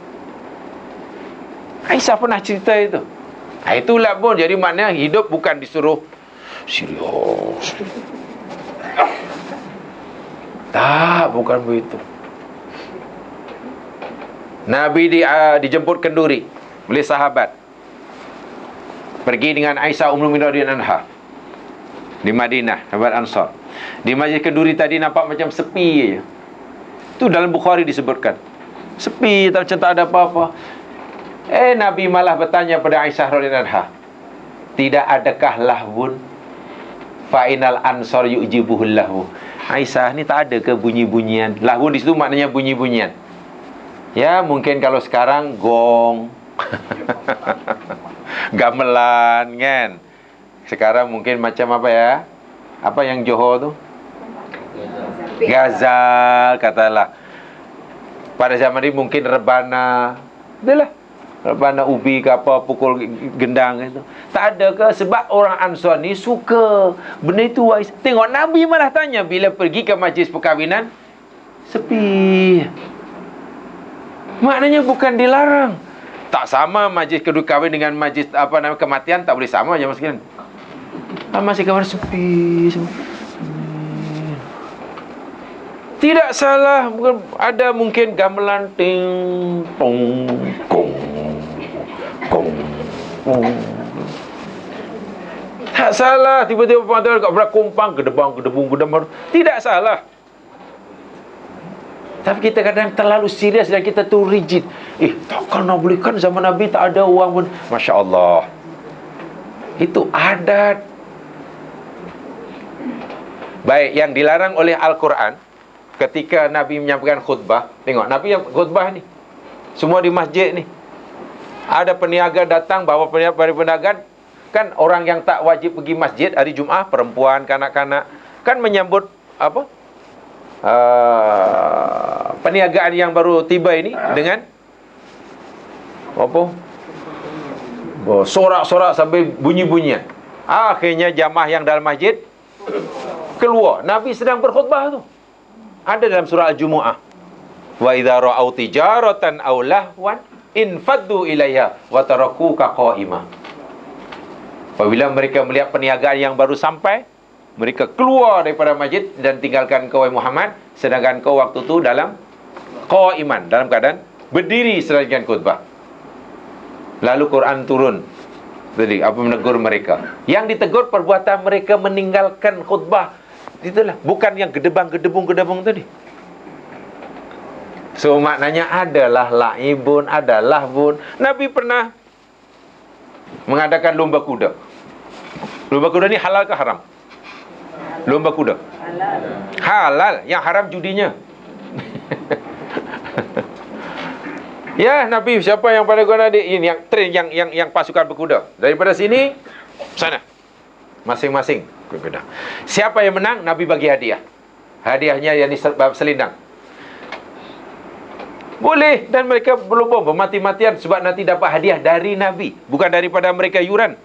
Aisyah pernah cerita itu. Itulah pun jadi maknanya hidup bukan disuruh serius. Tak, bukan begitu. Nabi dijemput kenduri oleh sahabat, pergi dengan Aisyah Ummul Mukminin radhiyallahu anha di Madinah, sahabat Ansar. Di majlis kenduri tadi nampak macam sepi je. Itu dalam Bukhari disebutkan. Sepi, tak ada apa-apa. Nabi malah bertanya pada Aisyah radhiyallahu anha, tidak adakah lahwun? Fa'inal ansar yu'jibuhul lahu. Aisyah, ni tak ada ke bunyi-bunyian? Lahwun di situ maknanya bunyi-bunyian. Ya, mungkin kalau sekarang gong, gamelan kan. Sekarang mungkin macam apa ya? Apa yang Johor tu? Gazal katalah. Pada zaman ini mungkin rebana. Itulah. Rebana ubi ke apa, pukul gendang itu. Tak ada ke? Sebab orang Ansar ni suka benda itu. Tengok Nabi malah tanya bila pergi ke majlis perkahwinan, sepi. Maknanya bukan dilarang. Tak sama majlis kedua kahwin dengan majlis kematian, tak boleh sama je sekalian. Masih kahwin sepi. Tidak salah, ada mungkin gamelan ting pong kong kong kong. Tak salah, tiba-tiba pantai kat berkumpang gedebang gedebung. Tidak salah. Tapi kita kadang terlalu serius dan kita tu rigid. Takkan nak bolehkan zaman Nabi tak ada orang pun. Masya Allah. Itu adat. Baik, yang dilarang oleh Al-Quran ketika Nabi menyampaikan khutbah. Tengok, Nabi yang khutbah ni semua di masjid ni. Ada peniaga datang, bawa peniaga. Kan orang yang tak wajib pergi masjid hari Jumaat, perempuan, kanak-kanak, kan menyambut apa? Perniagaan yang baru tiba ini dengan apa? Sorak-sorak sampai bunyi-bunyian. Akhirnya jamaah yang dalam masjid keluar. Nabi sedang berkhutbah tu. Ada dalam surah Al-Jumu'ah. Wa idza ra'au tijaratan aw lahwan infaddu ilaiha wa tarakuka qa'imah. Apabila mereka melihat perniagaan yang baru sampai, mereka keluar daripada masjid dan tinggalkan kau, Muhammad, sedangkan kau waktu tu dalam qa'iman, dalam keadaan berdiri sedangkan khutbah. Lalu Quran turun. Jadi apa menegur mereka? Yang ditegur perbuatan mereka meninggalkan khutbah. Itulah, bukan yang gedebang-gedebung tadi. So maknanya adalah laibun, adalah bun. Nabi pernah mengadakan lomba kuda. Lomba kuda ni halal ke haram? Lomba kuda halal. Yang haram judinya. Ya, Nabi, siapa yang pada guna ini yang train yang pasukan berkuda. Daripada sini sana. Masing-masing berkuda. Siapa yang menang, Nabi bagi hadiah. Hadiahnya yang selendang. Boleh, dan mereka berlomba bermati-matian sebab nanti dapat hadiah dari Nabi, bukan daripada mereka yuran.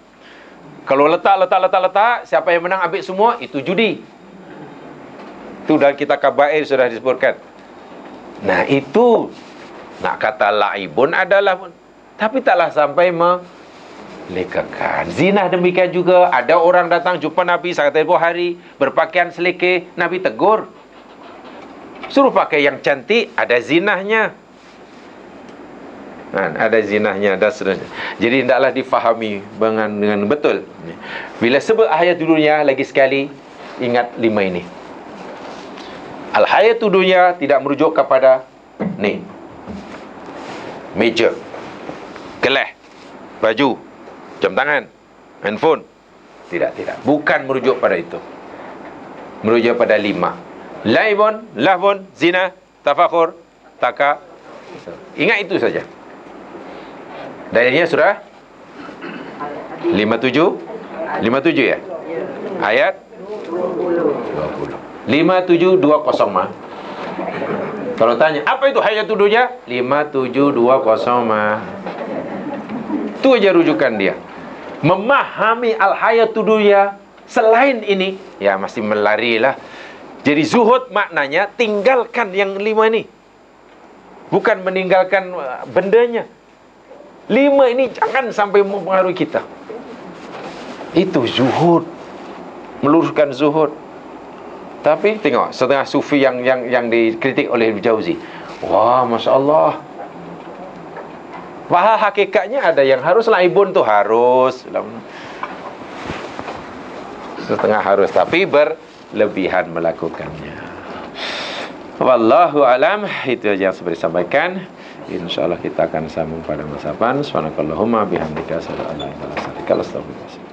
Kalau letak, siapa yang menang ambil semua, itu judi. Itu dalam kitab Kabair sudah disebutkan. Nah, itu nak kata laibun adalah, tapi taklah sampai melekakan. Zina demikian juga. Ada orang datang jumpa Nabi sangat tempoh hari, berpakaian selekeh, Nabi tegur. Suruh pakai yang cantik, ada zinahnya. Ada zinahnya dan seterusnya. Jadi hendaklah difahami dengan betul. Bila sebut hayat dunia, lagi sekali ingat 5 ini. Al-hayatu dunia tidak merujuk kepada ni, meja, gelas, baju, jam tangan, handphone. Tidak. Bukan merujuk pada itu. Merujuk pada 5. Laibun, lahbun, zina, tafakhur, taka. Ingat itu saja. Dalilnya surah 57 ya? Ayat 20. 5720 Kalau tanya, apa itu hayatul dunya? 5720 Itu aja rujukan dia. Memahami al-hayatul dunya. Selain ini, ya masih melarilah. Jadi zuhud maknanya tinggalkan yang 5 ini. Bukan meninggalkan bendanya. 5 ini jangan sampai mempengaruhi kita. Itu zuhud. Meluruskan zuhud. Tapi tengok setengah sufi yang dikritik oleh Ibnu Jauzi. Wah, Masya Allah. Padahal hakikatnya ada yang harus laibun tu harus. Setengah harus, tapi berlebihan melakukannya. Wallahu alam. Itu saja yang saya sampaikan. InsyaAllah kita akan sambung pada masa depan. Subhanakallahumma bihamdika asyhadu an la ilaha illa anta astaghfiruka wa atubu ilaik.